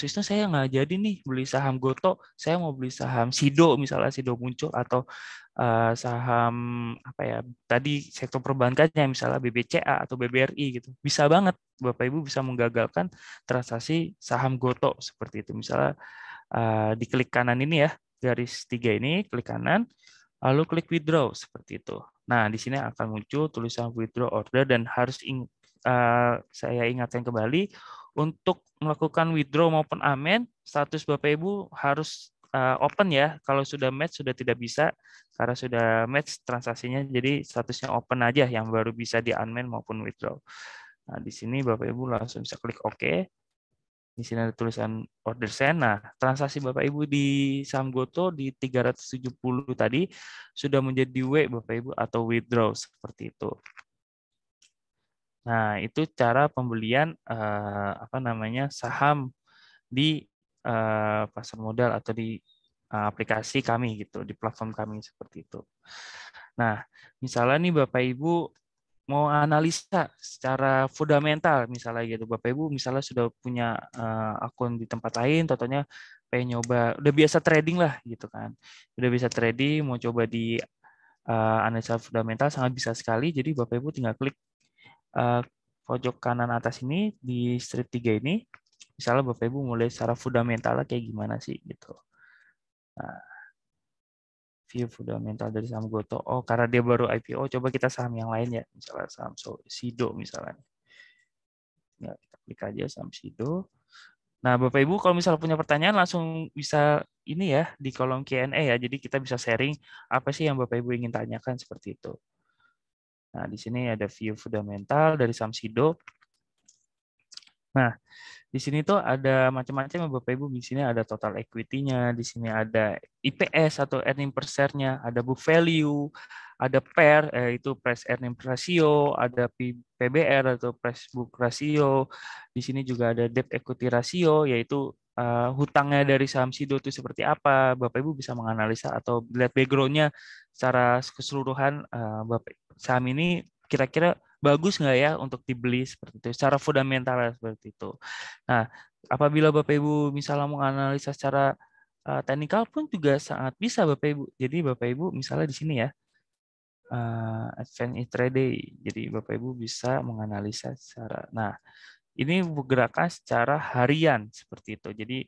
Wisnu saya nggak jadi nih beli saham Goto, saya mau beli saham Sido misalnya Sido muncul atau saham apa ya tadi sektor perbankannya misalnya BBCA atau BBRI gitu. Bisa banget Bapak Ibu bisa menggagalkan transaksi saham Goto seperti itu. Misalnya di klik kanan ini ya, garis 3 ini klik kanan lalu klik withdraw seperti itu. Nah, di sini akan muncul tulisan withdraw order dan harus saya ingatkan kembali untuk melakukan withdraw maupun amen, status Bapak Ibu harus open ya. Kalau sudah match sudah tidak bisa karena sudah match transaksinya jadi statusnya open aja yang baru bisa di unmanned maupun withdraw. Nah, di sini Bapak Ibu langsung bisa klik OK. Di sini ada tulisan order send. Nah, transaksi Bapak Ibu di saham Goto di 370 tadi sudah menjadi W Bapak Ibu atau withdraw seperti itu. Nah, itu cara pembelian apa namanya saham di pasar modal atau di aplikasi kami gitu, di platform kami seperti itu. Nah, misalnya nih Bapak Ibu mau analisa secara fundamental misalnya gitu Bapak Ibu misalnya sudah punya akun di tempat lain totalnya pengen nyoba udah biasa trading lah gitu kan udah bisa trading mau coba di analisa fundamental sangat bisa sekali jadi Bapak Ibu tinggal klik pojok kanan atas ini di strip 3 ini misalnya Bapak Ibu mulai secara fundamental kayak gimana sih gitu. Nah, view fundamental dari saham Goto. Oh, karena dia baru IPO, coba kita saham yang lain ya. Misalnya saham Sido misalnya. Ya, kita klik aja saham Sido. Nah, Bapak Ibu kalau misalnya punya pertanyaan langsung bisa ini ya di kolom Q&A ya. Jadi kita bisa sharing apa sih yang Bapak Ibu ingin tanyakan seperti itu. Nah, di sini ada view fundamental dari saham Sido. Nah, di sini tuh ada macam-macam ya Bapak Ibu. Di sini ada total equity-nya, di sini ada IPS atau earning per share-nya, ada book value, ada PER itu price earning ratio, ada PBR atau price book ratio. Di sini juga ada debt equity ratio yaitu hutangnya dari saham Sido itu seperti apa. Bapak Ibu bisa menganalisa atau lihat background-nya secara keseluruhan Bapak saham ini kira-kira bagus nggak ya untuk dibeli seperti itu secara fundamental seperti itu. Nah, apabila Bapak Ibu misalnya mau analisa secara teknikal pun juga sangat bisa Bapak Ibu. Jadi Bapak Ibu misalnya di sini ya advance intraday. Jadi Bapak Ibu bisa menganalisa secara. Nah, ini pergerakan secara harian seperti itu. Jadi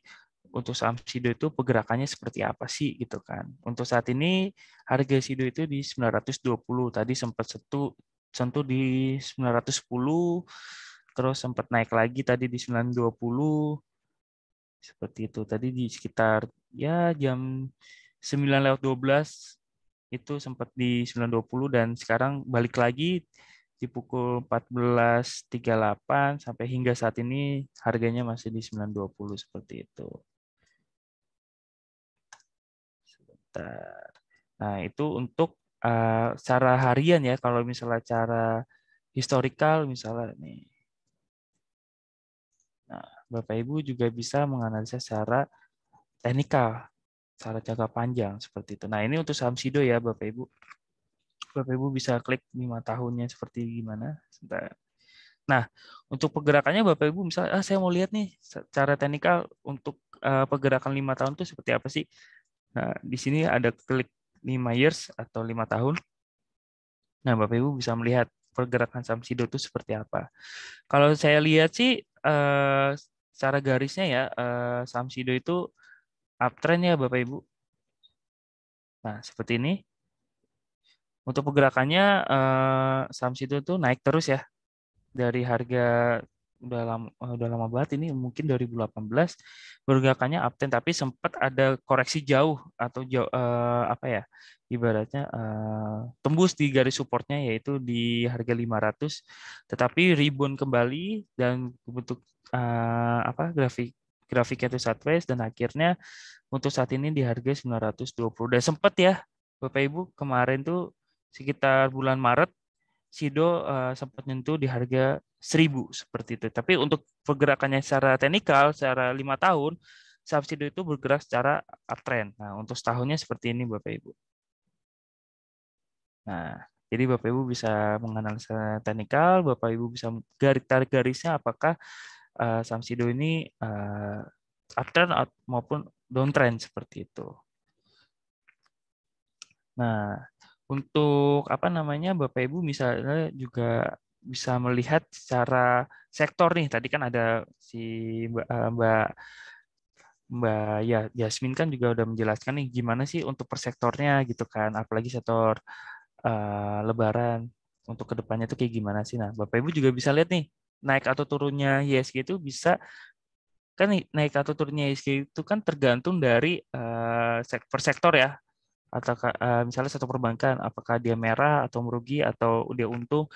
untuk saham Sido itu pergerakannya seperti apa sih gitu kan. Untuk saat ini harga Sido itu di 920. Tadi sempat sentuh di 910 terus sempat naik lagi tadi di 920 seperti itu. Tadi di sekitar ya jam 9:12 itu sempat di 920 dan sekarang balik lagi di pukul 14.38 sampai hingga saat ini harganya masih di 920 seperti itu. Sebentar. Nah, itu untuk cara harian ya. Kalau misalnya cara historical misalnya nih. Nah, Bapak Ibu juga bisa menganalisa secara teknikal, secara jangka panjang seperti itu. Nah, ini untuk saham Sido ya, Bapak Ibu. Bapak Ibu bisa klik 5 tahunnya seperti gimana. Sebentar. Nah, untuk pergerakannya Bapak Ibu misalnya, saya mau lihat nih secara teknikal untuk pergerakan 5 tahun itu seperti apa sih? Nah, di sini ada klik 5 years atau 5 tahun. Nah, Bapak Ibu bisa melihat pergerakan saham SIDO itu seperti apa. Kalau saya lihat sih secara garisnya ya saham SIDO itu uptrend ya Bapak Ibu. Nah, seperti ini. Untuk pergerakannya saham SIDO itu naik terus ya dari harga udah lama banget ini mungkin 2018 pergerakannya uptrend tapi sempat ada koreksi jauh atau jauh, apa ya ibaratnya tembus di garis supportnya yaitu di harga 500 tetapi rebound kembali dan bentuk apa grafiknya itu sideways dan akhirnya untuk saat ini di harga 920 dan sempat ya Bapak Ibu kemarin tuh sekitar bulan Maret SIDO sempat nyentuh di harga 1.000 seperti itu. Tapi untuk pergerakannya secara teknikal, secara 5 tahun, saham SIDO itu bergerak secara uptrend. Nah, untuk setahunnya seperti ini Bapak Ibu. Nah, jadi Bapak Ibu bisa menganalisa teknikal, Bapak Ibu bisa tarik garisnya apakah saham SIDO ini uptrend maupun downtrend seperti itu. Nah, untuk apa namanya Bapak Ibu misalnya juga bisa melihat secara sektor nih. Tadi kan ada si Mbak ya Yasmin kan juga udah menjelaskan nih gimana sih untuk per sektornya gitu kan. Apalagi sektor Lebaran untuk kedepannya tuh kayak gimana sih. Nah, Bapak Ibu juga bisa lihat nih naik atau turunnya IHSG itu bisa kan naik atau turunnya IHSG itu kan tergantung dari per sektor ya atau misalnya satu perbankan apakah dia merah atau merugi atau dia untung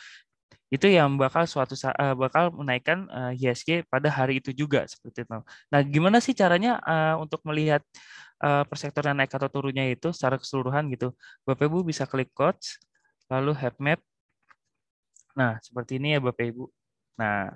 itu yang bakal bakal menaikkan IHSG pada hari itu juga seperti itu. Nah, gimana sih caranya untuk melihat per sektor yang naik atau turunnya itu secara keseluruhan gitu. Bapak Ibu bisa klik codes lalu heat map. Nah, seperti ini ya Bapak Ibu. Nah,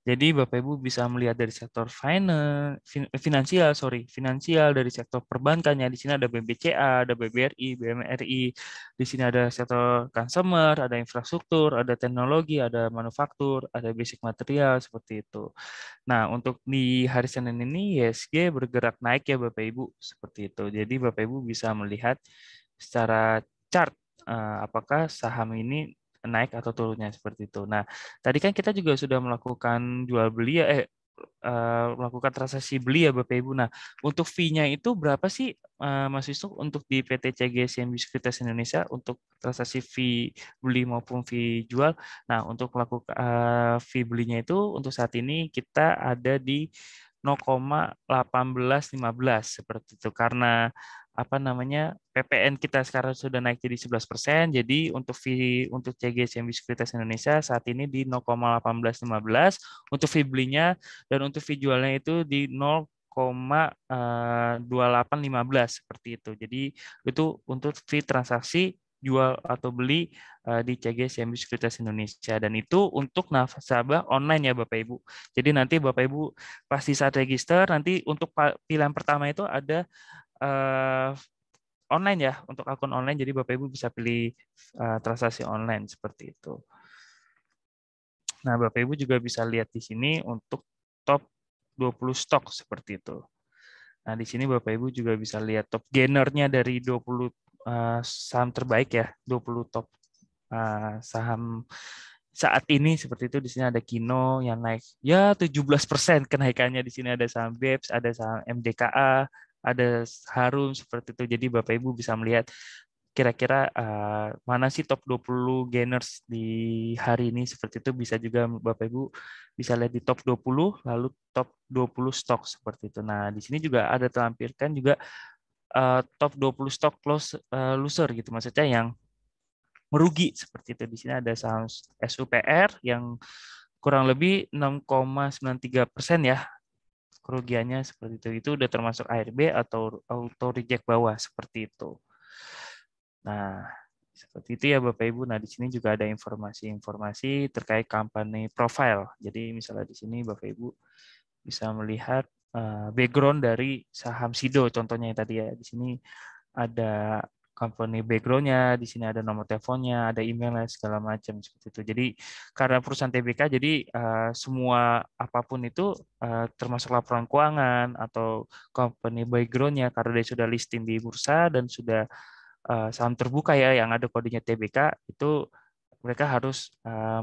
jadi Bapak Ibu bisa melihat dari sektor finansial, finansial dari sektor perbankannya. Di sini ada BBCA, ada BBRI, BMRI. Di sini ada sektor consumer, ada infrastruktur, ada teknologi, ada manufaktur, ada basic material seperti itu. Nah, untuk di hari Senin ini IHSG bergerak naik ya Bapak Ibu seperti itu. Jadi Bapak Ibu bisa melihat secara chart apakah saham ini naik atau turunnya seperti itu. Nah, tadi kan kita juga sudah melakukan jual beli ya, melakukan transaksi beli ya Bapak Ibu. Nah, untuk fee-nya itu berapa sih Mas Wisnu untuk di PT CG CIMB Sekuritas Indonesia untuk transaksi fee beli maupun fee jual? Nah, untuk melakukan fee belinya itu untuk saat ini kita ada di 0,1815 seperti itu karena apa namanya PPN kita sekarang sudah naik jadi 11%. Jadi untuk fee untuk CG CIMB Sekuritas Indonesia saat ini di 0,1815 untuk fee belinya dan untuk fee jualnya itu di 0,2815 seperti itu. Jadi itu untuk fee transaksi jual atau beli di CG CIMB Sekuritas Indonesia dan itu untuk nasabah online ya Bapak Ibu. Jadi nanti Bapak Ibu pasti saat register nanti untuk pilihan pertama itu ada online ya untuk akun online jadi Bapak Ibu bisa pilih transaksi online seperti itu. Nah, Bapak Ibu juga bisa lihat di sini untuk top 20 stok seperti itu. Nah, di sini Bapak Ibu juga bisa lihat top gainernya dari 20 saham terbaik ya, 20 top saham saat ini seperti itu. Di sini ada Kino yang naik ya 17% kenaikannya. Di sini ada saham BEPS, ada saham MDKA, ada Harum seperti itu. Jadi Bapak Ibu bisa melihat kira-kira mana sih top 20 gainers di hari ini seperti itu bisa juga Bapak Ibu bisa lihat di top 20 lalu top 20 stok seperti itu. Nah, di sini juga ada terlampirkan juga top 20 stok loser gitu maksudnya yang merugi seperti itu. Di sini ada saham SUPR yang kurang lebih 6,93% ya kerugiannya seperti itu. Itu udah termasuk ARB atau auto reject bawah seperti itu. Nah, seperti itu ya Bapak Ibu. Nah, di sini juga ada informasi-informasi terkait company profile. Jadi misalnya di sini Bapak Ibu bisa melihat background dari saham SIDO contohnya yang tadi ya. Di sini ada company background-nya, di sini ada nomor teleponnya, ada emailnya segala macam seperti itu. Jadi karena perusahaan TBK, jadi semua apapun itu termasuk laporan keuangan atau company background-nya karena dia sudah listing di bursa dan sudah saham terbuka ya yang ada kodenya TBK, itu mereka harus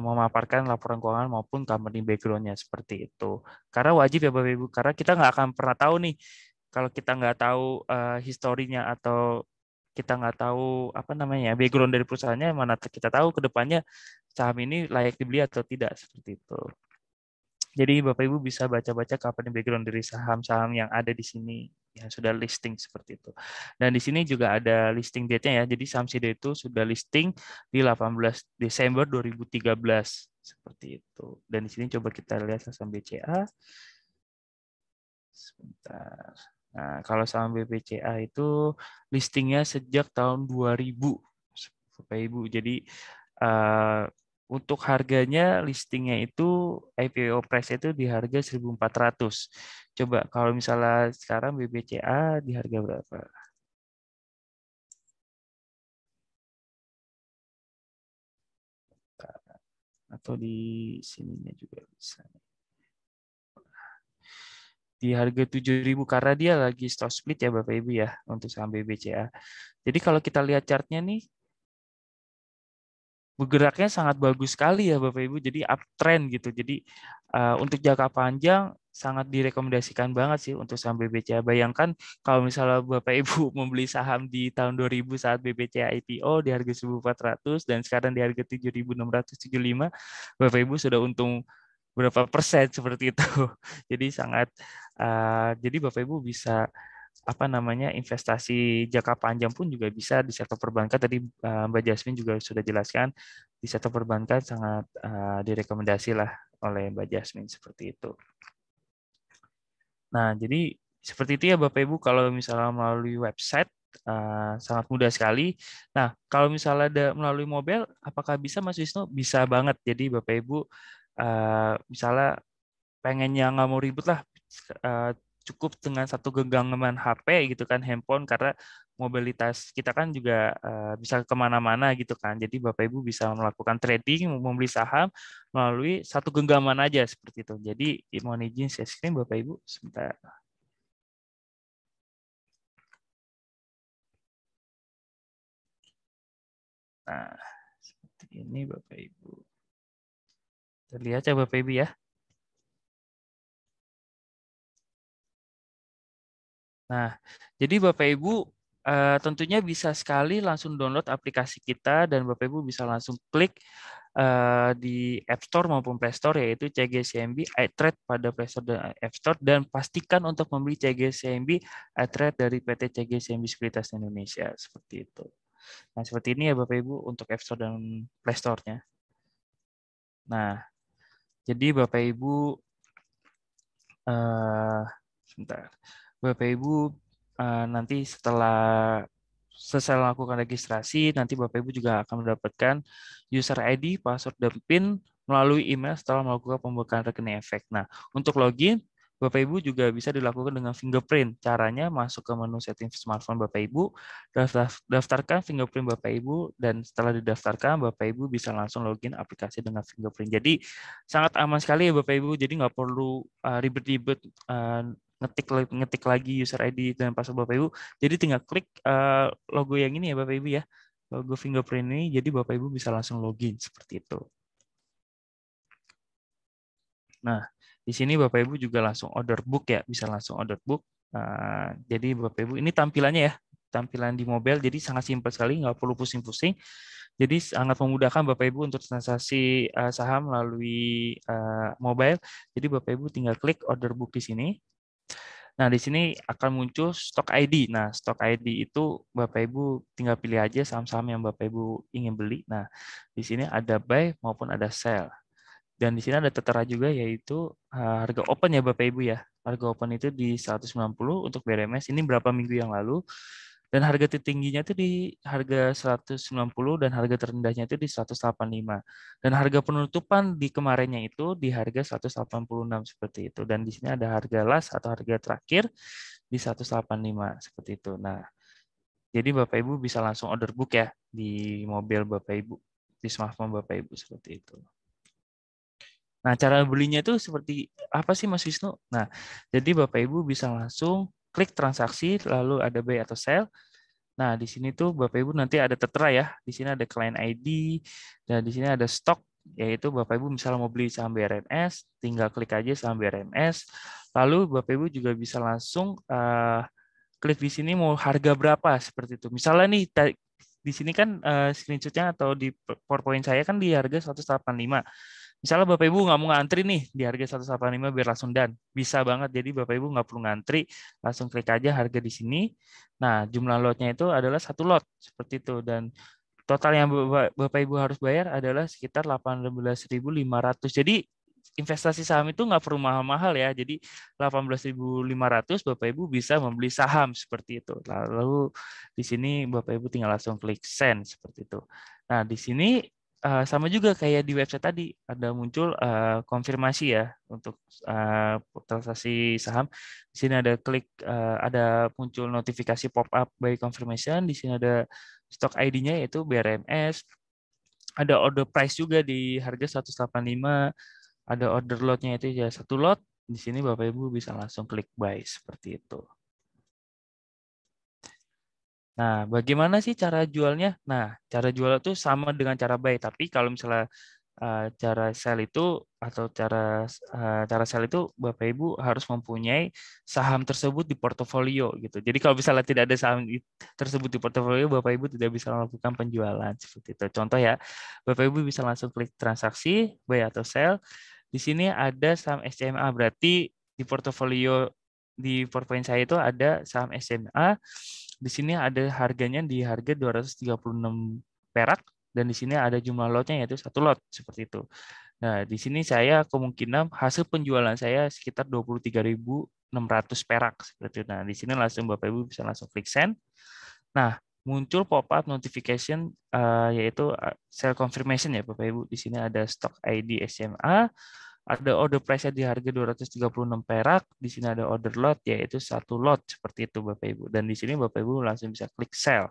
memaparkan laporan keuangan maupun company background-nya seperti itu. Karena wajib ya Bapak Ibu, karena kita nggak akan pernah tahu nih kalau kita nggak tahu historinya atau kita nggak tahu apa namanya background dari perusahaannya, mana kita tahu ke depannya saham ini layak dibeli atau tidak seperti itu. Jadi Bapak Ibu bisa baca-baca company background dari saham-saham yang ada di sini yang sudah listing seperti itu. Dan di sini juga ada listing date-nya ya. Jadi saham SIDO itu sudah listing di 18 Desember 2013 seperti itu. Dan di sini coba kita lihat saham BCA. Sebentar. Nah, kalau saham BBCA itu listingnya sejak tahun 2000, Bapak Ibu. Jadi untuk harganya listingnya itu IPO price itu di harga 1.400. Coba kalau misalnya sekarang BBCA di harga berapa? Atau di sininya juga bisa. Di harga 7.000 karena dia lagi stock split ya Bapak Ibu ya untuk saham BBCA. Jadi kalau kita lihat chartnya nih, bergeraknya sangat bagus sekali ya Bapak Ibu. Jadi uptrend gitu. Jadi untuk jangka panjang sangat direkomendasikan banget sih untuk saham BBCA. Bayangkan kalau misalnya Bapak Ibu membeli saham di tahun 2000 saat BBCA IPO di harga 1.400 dan sekarang di harga 7.675, Bapak Ibu sudah untung berapa persen seperti itu. Jadi sangat jadi Bapak Ibu bisa apa namanya investasi jangka panjang pun juga bisa di sektor perbankan. Tadi Mbak Jasmine juga sudah jelaskan di sektor perbankan sangat direkomendasi lah oleh Mbak Jasmine seperti itu. Nah, jadi seperti itu ya Bapak Ibu kalau misalnya melalui website sangat mudah sekali. Nah, kalau misalnya ada melalui mobile, apakah bisa Mas Wisnu? Bisa banget. Jadi Bapak Ibu misalnya pengennya nggak mau ribet lah, cukup dengan satu genggaman HP gitu kan, handphone, karena mobilitas kita kan juga bisa kemana-mana gitu kan. Jadi Bapak Ibu bisa melakukan trading, membeli saham melalui satu genggaman aja seperti itu. Jadi mohon izin share screen Bapak Ibu sebentar. Nah, seperti ini Bapak Ibu. Terlihat ya Bapak Ibu ya. Nah, jadi Bapak Ibu tentunya bisa sekali langsung download aplikasi kita dan Bapak Ibu bisa langsung klik di App Store maupun Play Store yaitu CGCMB iTrade pada Play Store dan App Store dan pastikan untuk membeli CGCMB iTrade dari PT CGCMB Sekuritas Indonesia seperti itu. Nah, seperti ini ya Bapak Ibu untuk App Store dan Play Store-nya. Nah, jadi Bapak Ibu sebentar. Bapak Ibu nanti setelah selesai melakukan registrasi, nanti Bapak Ibu juga akan mendapatkan user ID, password, dan PIN melalui email setelah melakukan pembukaan rekening efek. Nah, untuk login, Bapak Ibu juga bisa dilakukan dengan fingerprint. Caranya masuk ke menu setting smartphone Bapak Ibu, daftarkan fingerprint Bapak Ibu, dan setelah didaftarkan, Bapak Ibu bisa langsung login aplikasi dengan fingerprint. Jadi sangat aman sekali ya Bapak Ibu, jadi nggak perlu ribet-ribet ngetik lagi user ID dan password Bapak Ibu. Jadi tinggal klik logo yang ini ya Bapak Ibu ya, logo fingerprint ini, jadi Bapak Ibu bisa langsung login seperti itu. Nah, di sini Bapak Ibu juga langsung order book ya, bisa langsung order book. Jadi Bapak Ibu ini tampilannya ya, tampilan di mobile, jadi sangat simpel sekali, nggak perlu pusing-pusing. Jadi sangat memudahkan Bapak Ibu untuk transaksi saham melalui mobile. Jadi Bapak Ibu tinggal klik order book di sini. Nah, di sini akan muncul stock ID. Nah, stock ID itu Bapak Ibu tinggal pilih aja saham-saham yang Bapak Ibu ingin beli. Nah, di sini ada buy maupun ada sell. Dan di sini ada tertera juga yaitu harga open ya Bapak Ibu ya. Harga open itu di 190 untuk BRMS. Ini berapa minggu yang lalu. Dan harga tertingginya itu di harga 190 dan harga terendahnya itu di 185. Dan harga penutupan di kemarinnya itu di harga 186 seperti itu. Dan di sini ada harga last atau harga terakhir di 185 seperti itu. Nah, jadi Bapak Ibu bisa langsung order book ya di mobil Bapak Ibu, di smartphone Bapak Ibu seperti itu. Nah, cara belinya itu seperti apa sih Mas Wisnu? Nah, jadi Bapak Ibu bisa langsung klik transaksi, lalu ada buy atau sell. Nah, di sini tuh Bapak Ibu nanti ada tertera ya. Di sini ada client ID dan di sini ada stok, yaitu Bapak Ibu misalnya mau beli saham BRMS, tinggal klik aja saham BRMS. Lalu Bapak Ibu juga bisa langsung klik di sini mau harga berapa seperti itu. Misalnya nih di sini kan screenshotnya atau di PowerPoint saya kan di harga 185. Misalnya Bapak Ibu nggak mau ngantri nih di harga 185 biar langsung dan. Bisa banget, jadi Bapak Ibu nggak perlu ngantri, langsung klik aja harga di sini. Nah, jumlah lotnya itu adalah satu lot, seperti itu. Dan total yang Bapak Ibu harus bayar adalah sekitar 18.500. Jadi investasi saham itu nggak perlu mahal-mahal ya. Jadi 18.500 Bapak Ibu bisa membeli saham seperti itu. Lalu di sini Bapak Ibu tinggal langsung klik send seperti itu. Nah, di sini sama juga kayak di website tadi ada muncul konfirmasi ya untuk transaksi saham. Di sini ada klik ada muncul notifikasi pop up by confirmation. Di sini ada stok ID-nya yaitu BRMS. Ada order price juga di harga 185. Ada order lot-nya itu ya satu lot. Di sini Bapak Ibu bisa langsung klik buy seperti itu. Nah, bagaimana sih cara jualnya? Nah, cara jual itu sama dengan cara buy, tapi kalau misalnya cara sell itu atau cara sell itu Bapak Ibu harus mempunyai saham tersebut di portofolio gitu. Jadi kalau misalnya tidak ada saham tersebut di portofolio, Bapak Ibu tidak bisa melakukan penjualan seperti itu. Contoh ya, Bapak Ibu bisa langsung klik transaksi buy atau sell. Di sini ada saham SCMA, berarti di portofolio di PowerPoint saya itu ada saham SCMA. Di sini ada harganya di harga 236 perak dan di sini ada jumlah lotnya yaitu satu lot seperti itu. Nah, di sini saya kemungkinan hasil penjualan saya sekitar 23.600 perak seperti itu. Nah, di sini langsung Bapak Ibu bisa langsung klik send. Nah, muncul pop-up notification yaitu sell confirmation ya Bapak Ibu. Di sini ada stock ID SMA, ada order price di harga 236 perak, di sini ada order lot yaitu satu lot seperti itu Bapak Ibu. Dan di sini Bapak Ibu langsung bisa klik sell.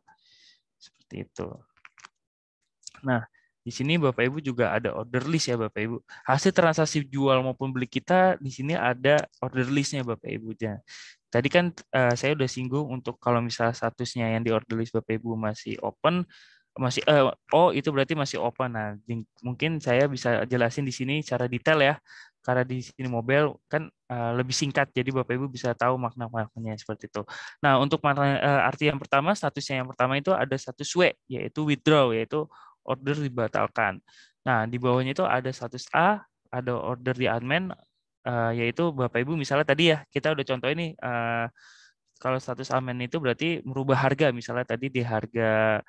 Seperti itu. Nah, di sini Bapak Ibu juga ada order list ya Bapak Ibu. Hasil transaksi jual maupun beli kita di sini ada order listnya Bapak Ibu. Tadi kan saya udah singgung untuk kalau misalnya statusnya yang di order list Bapak Ibu masih open, masih oh itu berarti masih open. Nah, mungkin saya bisa jelasin di sini secara detail ya. Karena di sini mobile kan lebih singkat, jadi Bapak Ibu bisa tahu makna-maknanya seperti itu. Nah, untuk makna arti yang pertama, statusnya yang pertama itu ada status W, yaitu withdraw, yaitu order dibatalkan. Nah, di bawahnya itu ada status A, ada order di admin, yaitu Bapak Ibu misalnya tadi ya, kita udah contoh ini, kalau status admin itu berarti merubah harga, misalnya tadi di harga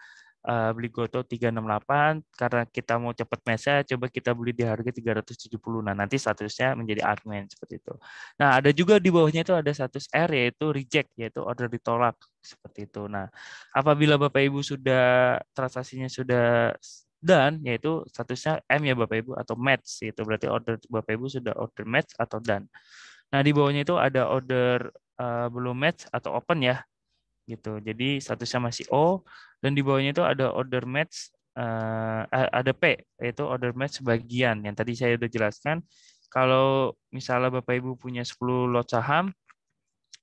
beli Goto 368, karena kita mau cepat mesa, coba kita beli di harga 370. Nah, nanti statusnya menjadi admin seperti itu. Nah, ada juga di bawahnya itu ada status R yaitu reject, yaitu order ditolak seperti itu. Nah, apabila Bapak Ibu sudah transaksinya sudah done, yaitu statusnya M ya Bapak Ibu atau match, itu berarti order Bapak Ibu sudah order match atau done. Nah, di bawahnya itu ada order belum match atau open ya gitu. Jadi statusnya masih O dan di bawahnya itu ada order match ada P yaitu order match sebagian yang tadi saya sudah jelaskan. Kalau misalnya Bapak Ibu punya 10 lot saham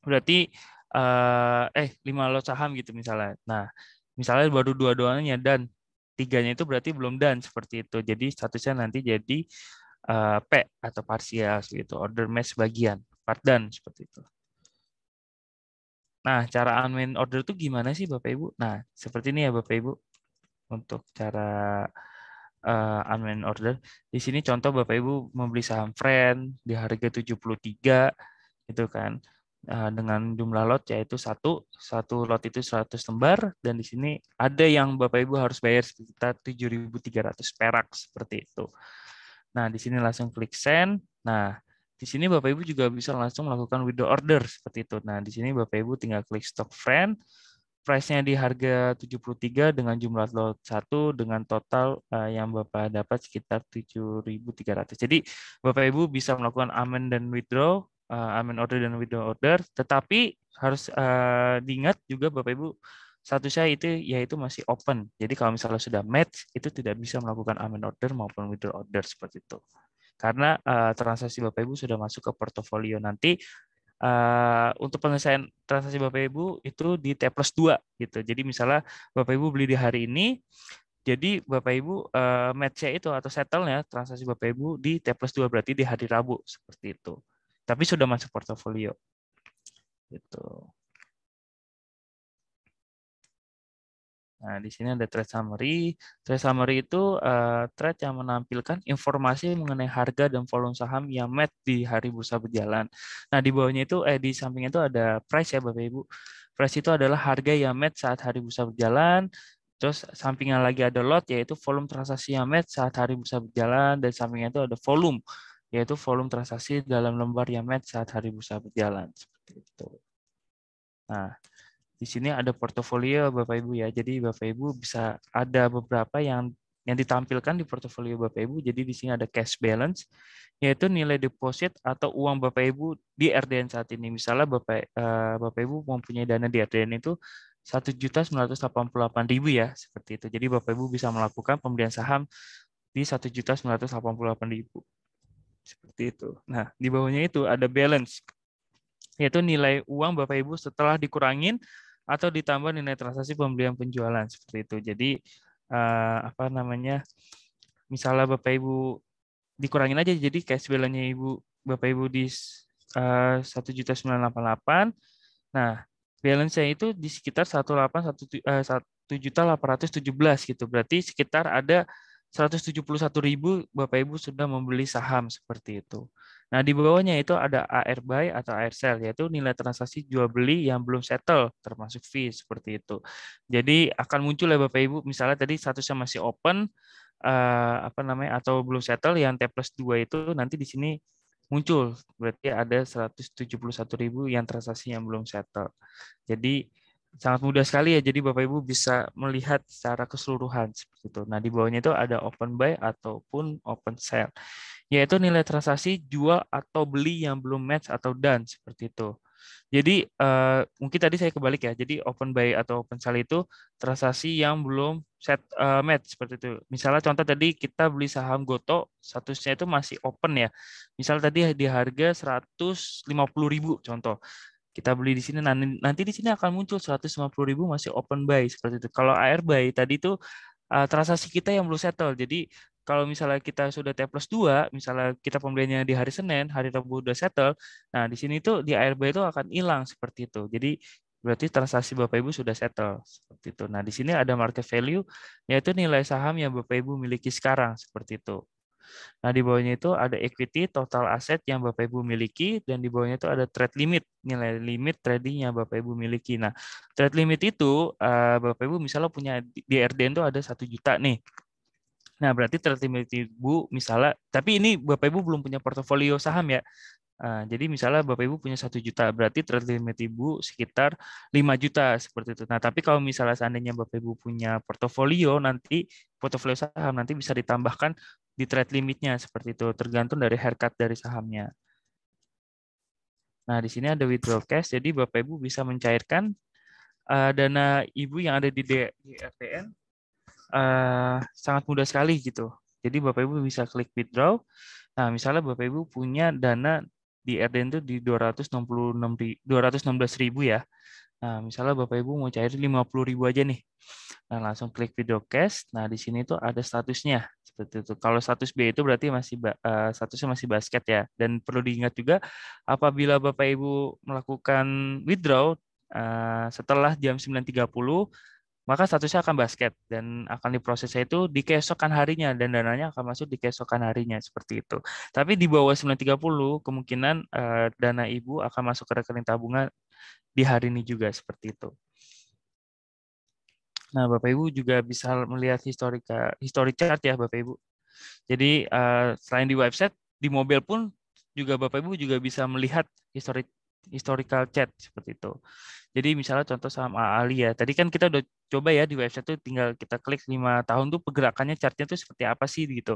berarti 5 lot saham gitu misalnya. Nah, misalnya baru dua-duanya dan tiganya itu berarti belum dan seperti itu. Jadi statusnya nanti jadi P atau parsial gitu, order match sebagian, part done seperti itu. Nah, cara unwind order itu gimana sih Bapak Ibu? Nah, seperti ini ya Bapak Ibu untuk cara unwind order. Di sini contoh Bapak Ibu membeli saham Friend di harga 73 gitu kan. Dengan jumlah lot yaitu satu lot itu 100 lembar dan di sini ada yang Bapak Ibu harus bayar sekitar 7.300 perak seperti itu. Nah, di sini langsung klik send. Nah, di sini Bapak Ibu juga bisa langsung melakukan withdraw order seperti itu. Nah, di sini Bapak Ibu tinggal klik stock friend. Price-nya di harga 73 dengan jumlah lot 1 dengan total yang Bapak dapat sekitar 7.300. Jadi Bapak Ibu bisa melakukan amen dan withdraw, amen order dan withdraw order, tetapi harus diingat juga Bapak Ibu statusnya itu yaitu masih open. Jadi kalau misalnya sudah match itu tidak bisa melakukan amen order maupun withdraw order seperti itu. Karena transaksi Bapak Ibu sudah masuk ke portofolio nanti untuk penyelesaian transaksi Bapak Ibu itu di T+2 gitu. Jadi misalnya Bapak Ibu beli di hari ini, jadi Bapak Ibu match-nya itu atau settle-nya transaksi Bapak Ibu di T+2 berarti di hari Rabu seperti itu. Tapi sudah masuk portofolio. Gitu. Nah, di sini ada trade summary. Trade summary itu trade yang menampilkan informasi mengenai harga dan volume saham yang match di hari bursa berjalan. Nah, di bawahnya itu di sampingnya itu ada price ya Bapak Ibu. Price itu adalah harga yang match saat hari bursa berjalan. Terus sampingnya lagi ada lot yaitu volume transaksi yang match saat hari bursa berjalan, dan sampingnya itu ada volume yaitu volume transaksi dalam lembar yang match saat hari bursa berjalan seperti itu. Nah, di sini ada portofolio Bapak Ibu ya. Jadi Bapak Ibu bisa ada beberapa yang ditampilkan di portofolio Bapak Ibu. Jadi di sini ada cash balance, yaitu nilai deposit atau uang Bapak Ibu di RDN saat ini. Misalnya Bapak Ibu mempunyai dana di RDN itu 1.988.000 ya, seperti itu. Jadi Bapak Ibu bisa melakukan pembelian saham di 1.988.000. Seperti itu. Nah, di bawahnya itu ada balance, yaitu nilai uang Bapak Ibu setelah dikurangin atau ditambah nilai transaksi pembelian penjualan seperti itu. Jadi apa namanya? Misalnya Bapak Ibu dikurangin aja, jadi cash balance-nya Bapak Ibu di 1.988. Nah, balance-nya itu di sekitar 1.817 gitu. Berarti sekitar ada 171.000 Bapak Ibu sudah membeli saham seperti itu. Nah, di bawahnya itu ada AR buy atau AR sell, yaitu nilai transaksi jual beli yang belum settle termasuk fee seperti itu. Jadi akan muncul ya Bapak Ibu, misalnya tadi statusnya masih open apa namanya atau belum settle, yang T+2 itu nanti di sini muncul. Berarti ada 171.000 yang transaksi yang belum settle. Jadi sangat mudah sekali ya. Jadi Bapak Ibu bisa melihat secara keseluruhan seperti itu. Nah, di bawahnya itu ada open buy ataupun open sell, yaitu nilai transaksi jual atau beli yang belum match atau done seperti itu. Jadi mungkin tadi saya kebalik ya. Jadi open buy atau open sell itu transaksi yang belum match seperti itu. Misalnya contoh tadi kita beli saham Goto, statusnya itu masih open ya. Misal tadi di harga 150.000 contoh. Kita beli di sini, nanti di sini akan muncul 150.000 masih open buy seperti itu. Kalau AR buy tadi itu transaksi kita yang belum settle. Jadi kalau misalnya kita sudah T+2, misalnya kita pembeliannya di hari Senin, hari Rabu udah settle, nah di sini tuh di AR buy itu akan hilang seperti itu. Jadi berarti transaksi Bapak Ibu sudah settle seperti itu. Nah, di sini ada market value, yaitu nilai saham yang Bapak Ibu miliki sekarang seperti itu. Nah, di bawahnya itu ada equity, total aset yang Bapak Ibu miliki, dan di bawahnya itu ada trade limit, nilai limit trading yang Bapak Ibu miliki. Nah, trade limit itu Bapak Ibu misalnya punya di RDN itu ada 1 juta nih. Nah, berarti trade limit Ibu misalnya, tapi ini Bapak Ibu belum punya portofolio saham ya. Jadi misalnya Bapak Ibu punya 1 juta, berarti trade limit Ibu sekitar 5 juta seperti itu. Nah, tapi kalau misalnya seandainya Bapak Ibu punya portofolio, nanti portofolio saham nanti bisa ditambahkan di trade limitnya seperti itu, tergantung dari haircut dari sahamnya. Nah, di sini ada withdraw cash, jadi Bapak Ibu bisa mencairkan dana Ibu yang ada di RTN sangat mudah sekali gitu. Jadi Bapak Ibu bisa klik withdraw. Nah, misalnya Bapak Ibu punya dana di RDN itu di 216.000 ya. Nah, misalnya Bapak Ibu mau cair 50.000 aja nih. Nah, langsung klik withdraw cash. Nah, di sini tuh ada statusnya seperti itu. Kalau status B itu berarti statusnya masih basket ya. Dan perlu diingat juga apabila Bapak Ibu melakukan withdraw setelah jam 9.30, maka statusnya akan basket dan akan diprosesnya itu di keesokan harinya, dan dananya akan masuk di keesokan harinya seperti itu. Tapi di bawah 9.30 kemungkinan dana Ibu akan masuk ke rekening tabungan di hari ini juga seperti itu. Nah, Bapak Ibu juga bisa melihat history chart ya Bapak Ibu. Jadi selain di website, di mobile pun juga Bapak Ibu juga bisa melihat historical chart seperti itu. Jadi misalnya contoh saham Ali ya. Tadi kan kita udah coba ya di website tuh tinggal kita klik 5 tahun tuh pergerakannya chartnya tuh seperti apa sih gitu.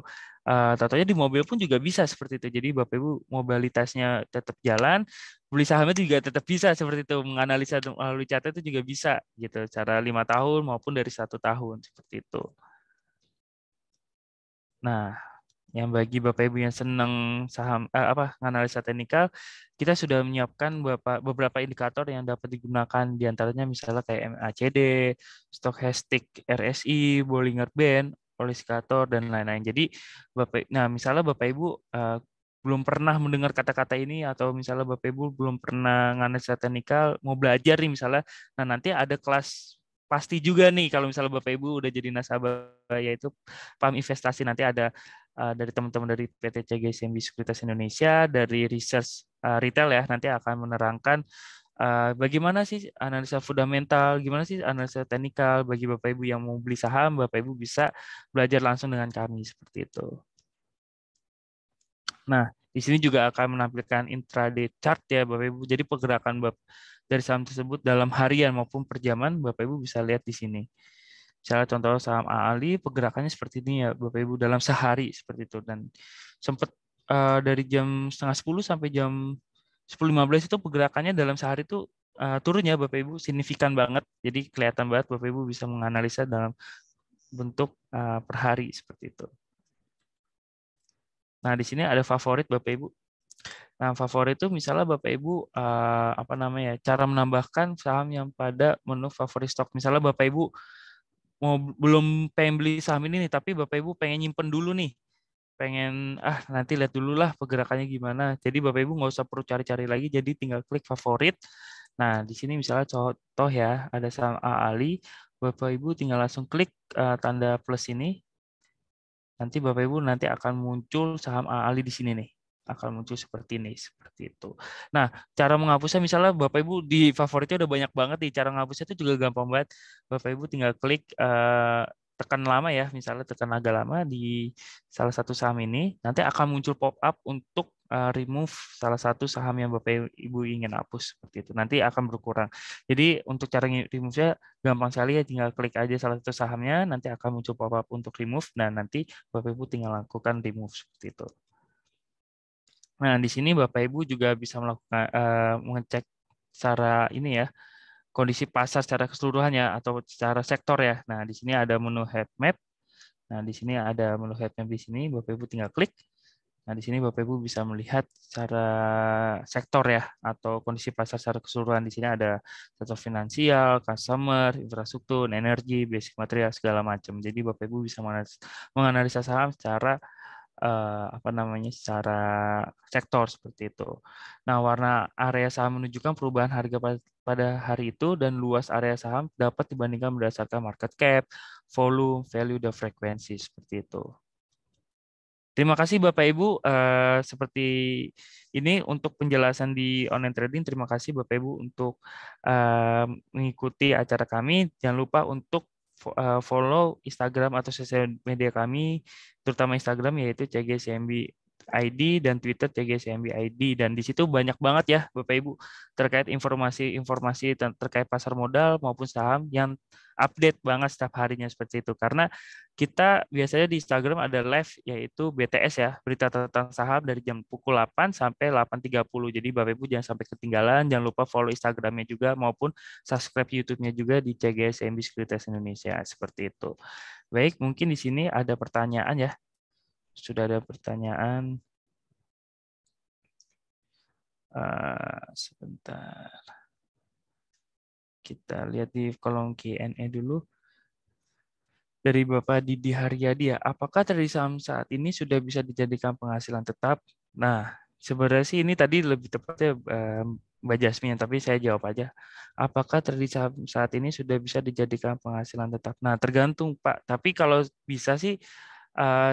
Tentunya di mobil pun juga bisa seperti itu. Jadi Bapak Ibu mobilitasnya tetap jalan, beli sahamnya juga tetap bisa seperti itu. Menganalisa melalui chartnya itu juga bisa gitu. Cara 5 tahun maupun dari 1 tahun seperti itu. Nah, yang bagi Bapak Ibu yang senang saham analisa teknikal, kita sudah menyiapkan beberapa indikator yang dapat digunakan, diantaranya misalnya kayak MACD, Stochastic RSI, Bollinger Band, Oscillator, dan lain-lain. Jadi misalnya Bapak Ibu belum pernah mendengar kata-kata ini, atau misalnya Bapak Ibu belum pernah analisa teknikal, mau belajar nih misalnya, nah nanti ada kelas pasti juga nih kalau misalnya Bapak Ibu udah jadi nasabah, yaitu paham investasi. Nanti ada dari teman-teman dari PT CGSMB Sekuritas Indonesia, dari research retail ya, nanti akan menerangkan bagaimana sih analisa fundamental, gimana sih analisa teknikal. Bagi Bapak Ibu yang mau beli saham, Bapak Ibu bisa belajar langsung dengan kami seperti itu. Nah, di sini juga akan menampilkan intraday chart ya Bapak Ibu. Jadi pergerakan dari saham tersebut dalam harian maupun per jaman, Bapak Ibu bisa lihat di sini. Misalnya contoh saham Ali, pergerakannya seperti ini ya Bapak Ibu, dalam sehari seperti itu. Dan sempat dari jam setengah 10 sampai jam 10.15 itu pergerakannya dalam sehari itu turun ya Bapak Ibu, signifikan banget. Jadi kelihatan banget Bapak Ibu bisa menganalisa dalam bentuk per hari seperti itu. Nah, di sini ada favorit Bapak Ibu. Nah, favorit itu misalnya Bapak Ibu cara menambahkan saham yang pada menu favorit stok. Misalnya Bapak Ibu belum pengen beli saham ini nih, tapi Bapak Ibu pengen nyimpen dulu nih. Pengen nanti lihat dulu lah pergerakannya gimana. Jadi Bapak Ibu nggak usah perlu cari-cari lagi, jadi tinggal klik favorit. Nah, di sini misalnya contoh ya, ada saham Ali, Bapak Ibu tinggal langsung klik tanda plus ini. Nanti Bapak Ibu nanti akan muncul saham Ali di sini nih. Akan muncul seperti ini, seperti itu. Nah, cara menghapusnya misalnya Bapak Ibu di favoritnya udah banyak banget nih. Cara menghapusnya itu juga gampang banget. Bapak Ibu tinggal klik tekan lama ya, misalnya tekan agak lama di salah satu saham ini, nanti akan muncul pop up untuk remove salah satu saham yang Bapak Ibu ingin hapus seperti itu. Nanti akan berkurang. Jadi untuk cara remove-nya gampang sekali ya, tinggal klik aja salah satu sahamnya, nanti akan muncul pop up untuk remove, dan nanti Bapak Ibu tinggal lakukan remove seperti itu. Nah, di sini Bapak Ibu juga bisa melakukan mengecek secara ini ya, kondisi pasar secara keseluruhannya atau secara sektor ya. Nah, di sini ada menu heat map. Nah, di sini ada menu heat map di sini, Bapak Ibu tinggal klik. Nah, di sini Bapak Ibu bisa melihat secara sektor ya, atau kondisi pasar secara keseluruhan. Di sini ada sektor finansial, customer, infrastruktur, energi, basic material, segala macam. Jadi Bapak Ibu bisa menganalisa saham secara secara sektor seperti itu. Nah, warna area saham menunjukkan perubahan harga pada hari itu, dan luas area saham dapat dibandingkan berdasarkan market cap, volume, value, dan frekuensi seperti itu. Terima kasih Bapak Ibu. Seperti ini untuk penjelasan di online trading. Terima kasih Bapak Ibu untuk mengikuti acara kami. Jangan lupa untuk follow Instagram atau sosial media kami, terutama Instagram yaitu CGSMB ID, dan Twitter CGSMB ID. Dan di situ banyak banget ya Bapak Ibu terkait informasi-informasi terkait pasar modal maupun saham yang update banget setiap harinya seperti itu. Karena kita biasanya di Instagram ada live yaitu BTS ya, berita tentang saham dari jam pukul 8 sampai 8.30. Jadi Bapak Ibu jangan sampai ketinggalan, jangan lupa follow Instagramnya juga maupun subscribe YouTube-nya juga di CGSMB Sekuritas Indonesia seperti itu. Baik, mungkin di sini ada pertanyaan ya. Sudah ada pertanyaan. Sebentar. Kita lihat di kolom Q&A dulu. Dari Bapak Didi Haryadi ya, apakah trading saham saat ini sudah bisa dijadikan penghasilan tetap? Nah, sebenarnya sih ini tadi lebih tepatnya Mbak Jasmine, tapi saya jawab aja. Apakah trading saham saat ini sudah bisa dijadikan penghasilan tetap? Nah, tergantung Pak. Tapi kalau bisa sih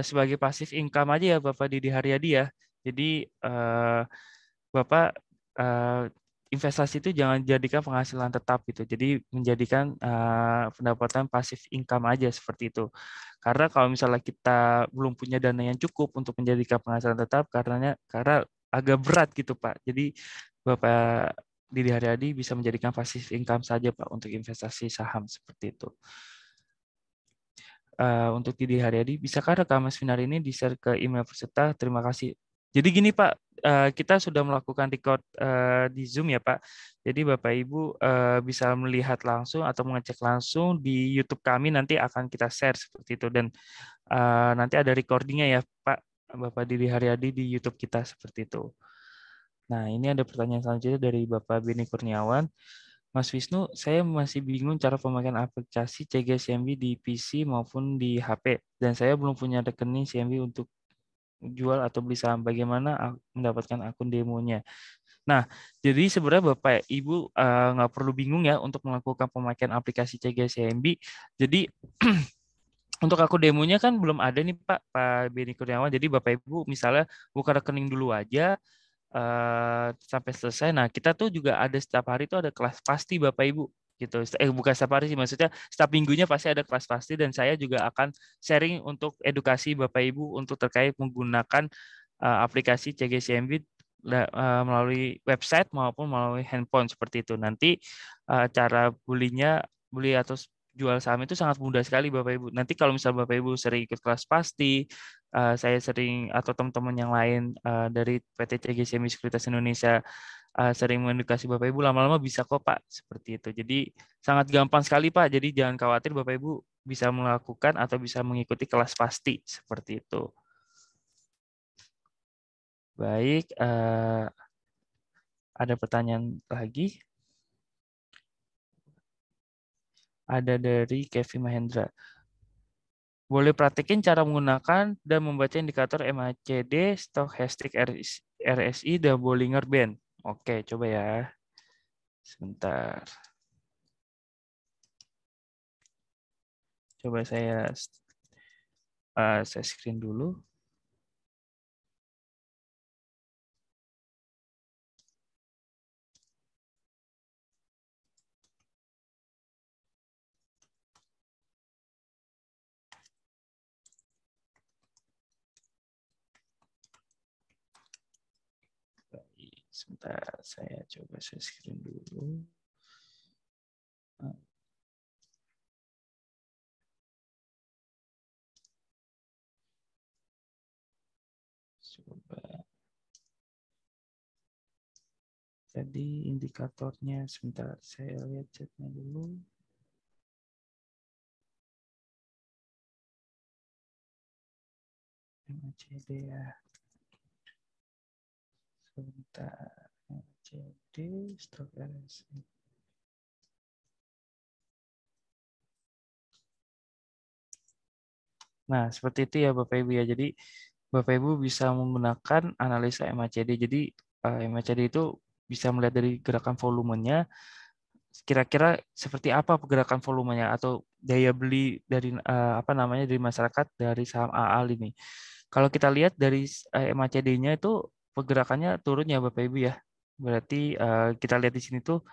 sebagai pasif income aja ya Bapak Didi Haryadi ya. Jadi Bapak investasi itu jangan jadikan penghasilan tetap gitu. Jadi menjadikan pendapatan pasif income aja seperti itu. Karena kalau misalnya kita belum punya dana yang cukup untuk menjadikan penghasilan tetap, karena agak berat gitu Pak. Jadi Bapak Didi Haryadi bisa menjadikan pasif income saja Pak untuk investasi saham seperti itu. Untuk Didi Haryadi, bisakah rekaman seminar ini di-share ke email peserta? Terima kasih. Jadi gini Pak, kita sudah melakukan record di Zoom ya Pak. Jadi Bapak Ibu bisa melihat langsung atau mengecek langsung di YouTube kami, nanti akan kita share seperti itu. Dan nanti ada recordingnya ya Pak. Bapak Didi Haryadi di YouTube kita seperti itu. Nah, ini ada pertanyaan selanjutnya dari Bapak Beni Kurniawan. Mas Wisnu, saya masih bingung cara pemakaian aplikasi CG CMB di PC maupun di HP. Dan saya belum punya rekening CMB untuk jual atau beli saham. Bagaimana mendapatkan akun demonya? Nah, jadi sebenarnya Bapak Ibu nggak perlu bingung ya untuk melakukan pemakaian aplikasi CG CMB. Jadi untuk akun demonya kan belum ada nih Pak Beni Kurniawan. Jadi Bapak Ibu misalnya buka rekening dulu aja, sampai selesai. Nah, kita tuh juga ada setiap hari tuh ada kelas pasti Bapak Ibu gitu. Bukan setiap hari sih, maksudnya setiap minggunya pasti ada kelas pasti dan saya juga akan sharing untuk edukasi Bapak Ibu untuk terkait menggunakan aplikasi CGCMB melalui website maupun melalui handphone seperti itu. Nanti cara beli atau jual saham itu sangat mudah sekali Bapak Ibu. Nanti kalau misal Bapak Ibu sering ikut kelas pasti, saya sering atau teman-teman yang lain dari PT CGCMB Sekuritas Indonesia sering mengedukasi Bapak Ibu, lama-lama bisa kok Pak seperti itu. Jadi sangat gampang sekali Pak. Jadi jangan khawatir Bapak Ibu bisa melakukan atau bisa mengikuti kelas pasti seperti itu. Baik, ada pertanyaan lagi? Ada dari Kevin Mahendra. Boleh praktekin cara menggunakan dan membaca indikator MACD, Stochastic RSI, dan Bollinger Band. Oke, coba ya. Sebentar. Coba saya screen dulu. Sebentar, saya coba screen dulu. Coba. Jadi indikatornya, sebentar, saya lihat chatnya dulu. MACD ya. Sebentar, MACD, stok RSI. Nah, seperti itu ya Bapak Ibu ya. Jadi Bapak Ibu bisa menggunakan analisa MACD. Jadi MACD itu bisa melihat dari gerakan volumenya, kira-kira seperti apa pergerakan volumenya atau daya beli dari apa namanya dari masyarakat dari saham AAL ini. Kalau kita lihat dari MACD-nya itu pergerakannya turun ya Bapak Ibu ya. Berarti kita lihat di sini tuh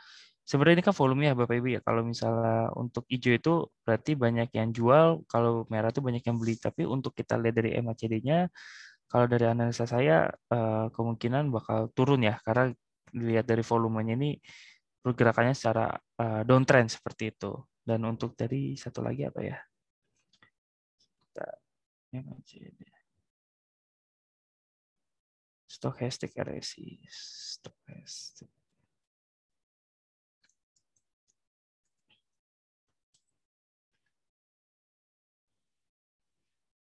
sebenarnya ini kan volume ya Bapak Ibu ya. Kalau misalnya untuk hijau itu berarti banyak yang jual, kalau merah itu banyak yang beli. Tapi untuk kita lihat dari MACD-nya, kalau dari analisa saya kemungkinan bakal turun ya, karena dilihat dari volumenya ini pergerakannya secara downtrend seperti itu. Dan untuk dari satu lagi apa ya? MACD. Stochastic RSI. Stochastic.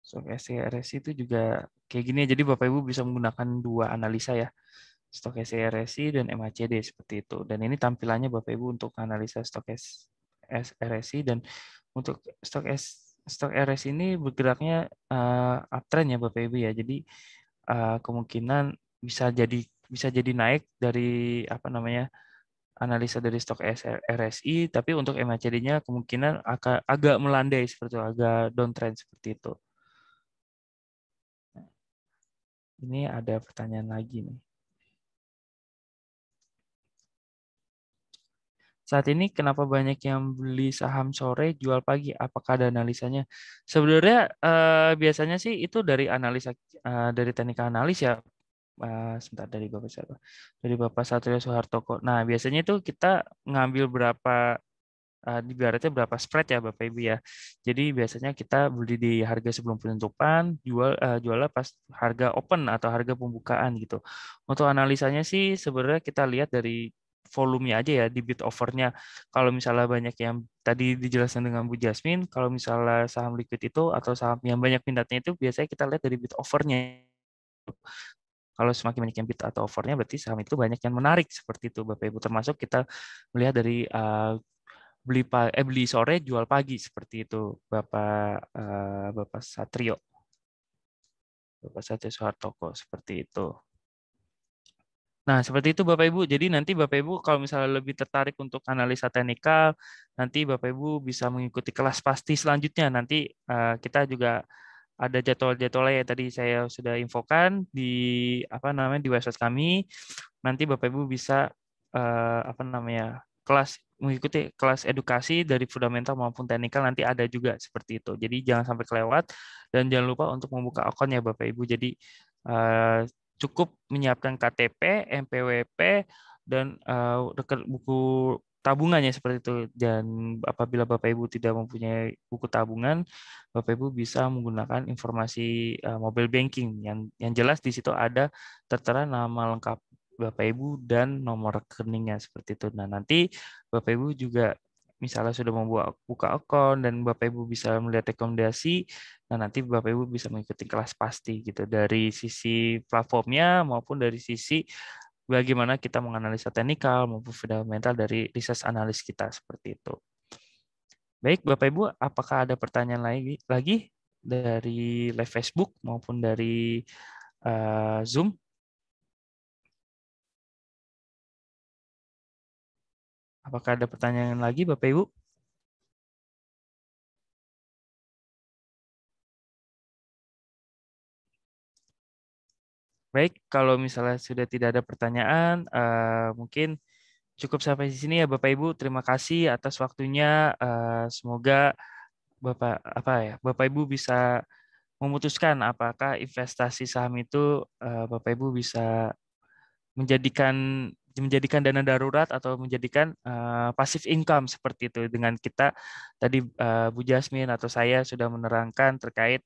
Stochastic RSI itu juga kayak gini. Jadi Bapak Ibu bisa menggunakan dua analisa ya. Stochastic RSI dan MACD seperti itu. Dan ini tampilannya Bapak Ibu untuk analisa Stochastic RSI dan untuk stok RSI ini bergeraknya uptrend ya Bapak Ibu ya. Jadi kemungkinan bisa jadi naik dari apa namanya analisa dari stok RSI, tapi untuk MACD-nya kemungkinan agak melandai seperti itu, agak downtrend seperti itu. Ini ada pertanyaan lagi nih. Saat ini kenapa banyak yang beli saham sore, jual pagi? Apakah ada analisanya? Sebenarnya biasanya sih itu dari analisa dari teknik analis ya. Sebentar dari Bapak siapa? Dari Bapak Satrio Soehartoko. Nah, biasanya itu kita ngambil berapa ibaratnya berapa spread ya Bapak Ibu ya. Jadi biasanya kita beli di harga sebelum penutupan, jualnya pas harga open atau harga pembukaan gitu. Untuk analisanya sih sebenarnya kita lihat dari volume aja ya di bid offernya. Kalau misalnya banyak yang tadi dijelaskan dengan Bu Jasmine, kalau misalnya saham liquid itu atau saham yang banyak minatnya itu biasanya kita lihat dari bid offernya. Kalau semakin banyak yang bid atau offernya berarti saham itu banyak yang menarik seperti itu Bapak Ibu. Termasuk kita melihat dari beli sore jual pagi seperti itu Bapak Satrio. Bapak Satrio Soehartoko seperti itu. Nah, seperti itu Bapak Ibu. Jadi nanti Bapak Ibu kalau misalnya lebih tertarik untuk analisa teknikal, nanti Bapak Ibu bisa mengikuti kelas pasti selanjutnya. Nanti kita juga ada jadwal-jadwalnya yang tadi saya sudah infokan di di website kami. Nanti Bapak Ibu bisa mengikuti kelas edukasi dari fundamental maupun teknikal nanti ada juga seperti itu. Jadi jangan sampai kelewat dan jangan lupa untuk membuka akunnya Bapak Ibu. Jadi eh, cukup menyiapkan KTP, NPWP dan buku tabungannya seperti itu. Dan apabila Bapak Ibu tidak mempunyai buku tabungan, Bapak Ibu bisa menggunakan informasi mobile banking yang jelas di situ ada tertera nama lengkap Bapak Ibu dan nomor rekeningnya seperti itu. Nah, nanti Bapak Ibu juga misalnya sudah membuat buka akun dan Bapak Ibu bisa melihat rekomendasi, nah nanti Bapak Ibu bisa mengikuti kelas pasti gitu dari sisi platformnya maupun dari sisi bagaimana kita menganalisa teknikal maupun fundamental dari research analis kita seperti itu. Baik, Bapak Ibu, apakah ada pertanyaan lagi dari live Facebook maupun dari Zoom? Apakah ada pertanyaan lagi, Bapak Ibu? Baik, kalau misalnya sudah tidak ada pertanyaan, mungkin cukup sampai di sini ya, Bapak Ibu. Terima kasih atas waktunya. Semoga Bapak Ibu bisa memutuskan apakah investasi saham itu Bapak Ibu bisa menjadikan dana darurat atau menjadikan passive income seperti itu dengan kita tadi Bu Jasmine atau saya sudah menerangkan terkait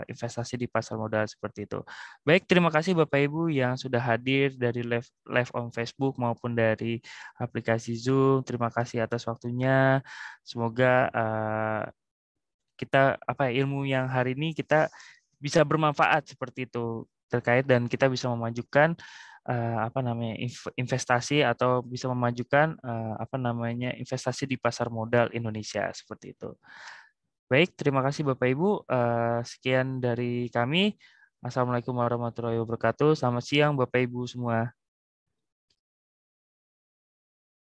investasi di pasar modal seperti itu. Baik, terima kasih Bapak Ibu yang sudah hadir dari live on Facebook maupun dari aplikasi Zoom. Terima kasih atas waktunya. Semoga ilmu yang hari ini kita bisa bermanfaat seperti itu terkait dan kita bisa memajukan investasi atau bisa memajukan investasi di pasar modal Indonesia seperti itu. Baik, terima kasih Bapak Ibu. Sekian dari kami. Assalamualaikum warahmatullahi wabarakatuh. Selamat siang Bapak Ibu semua.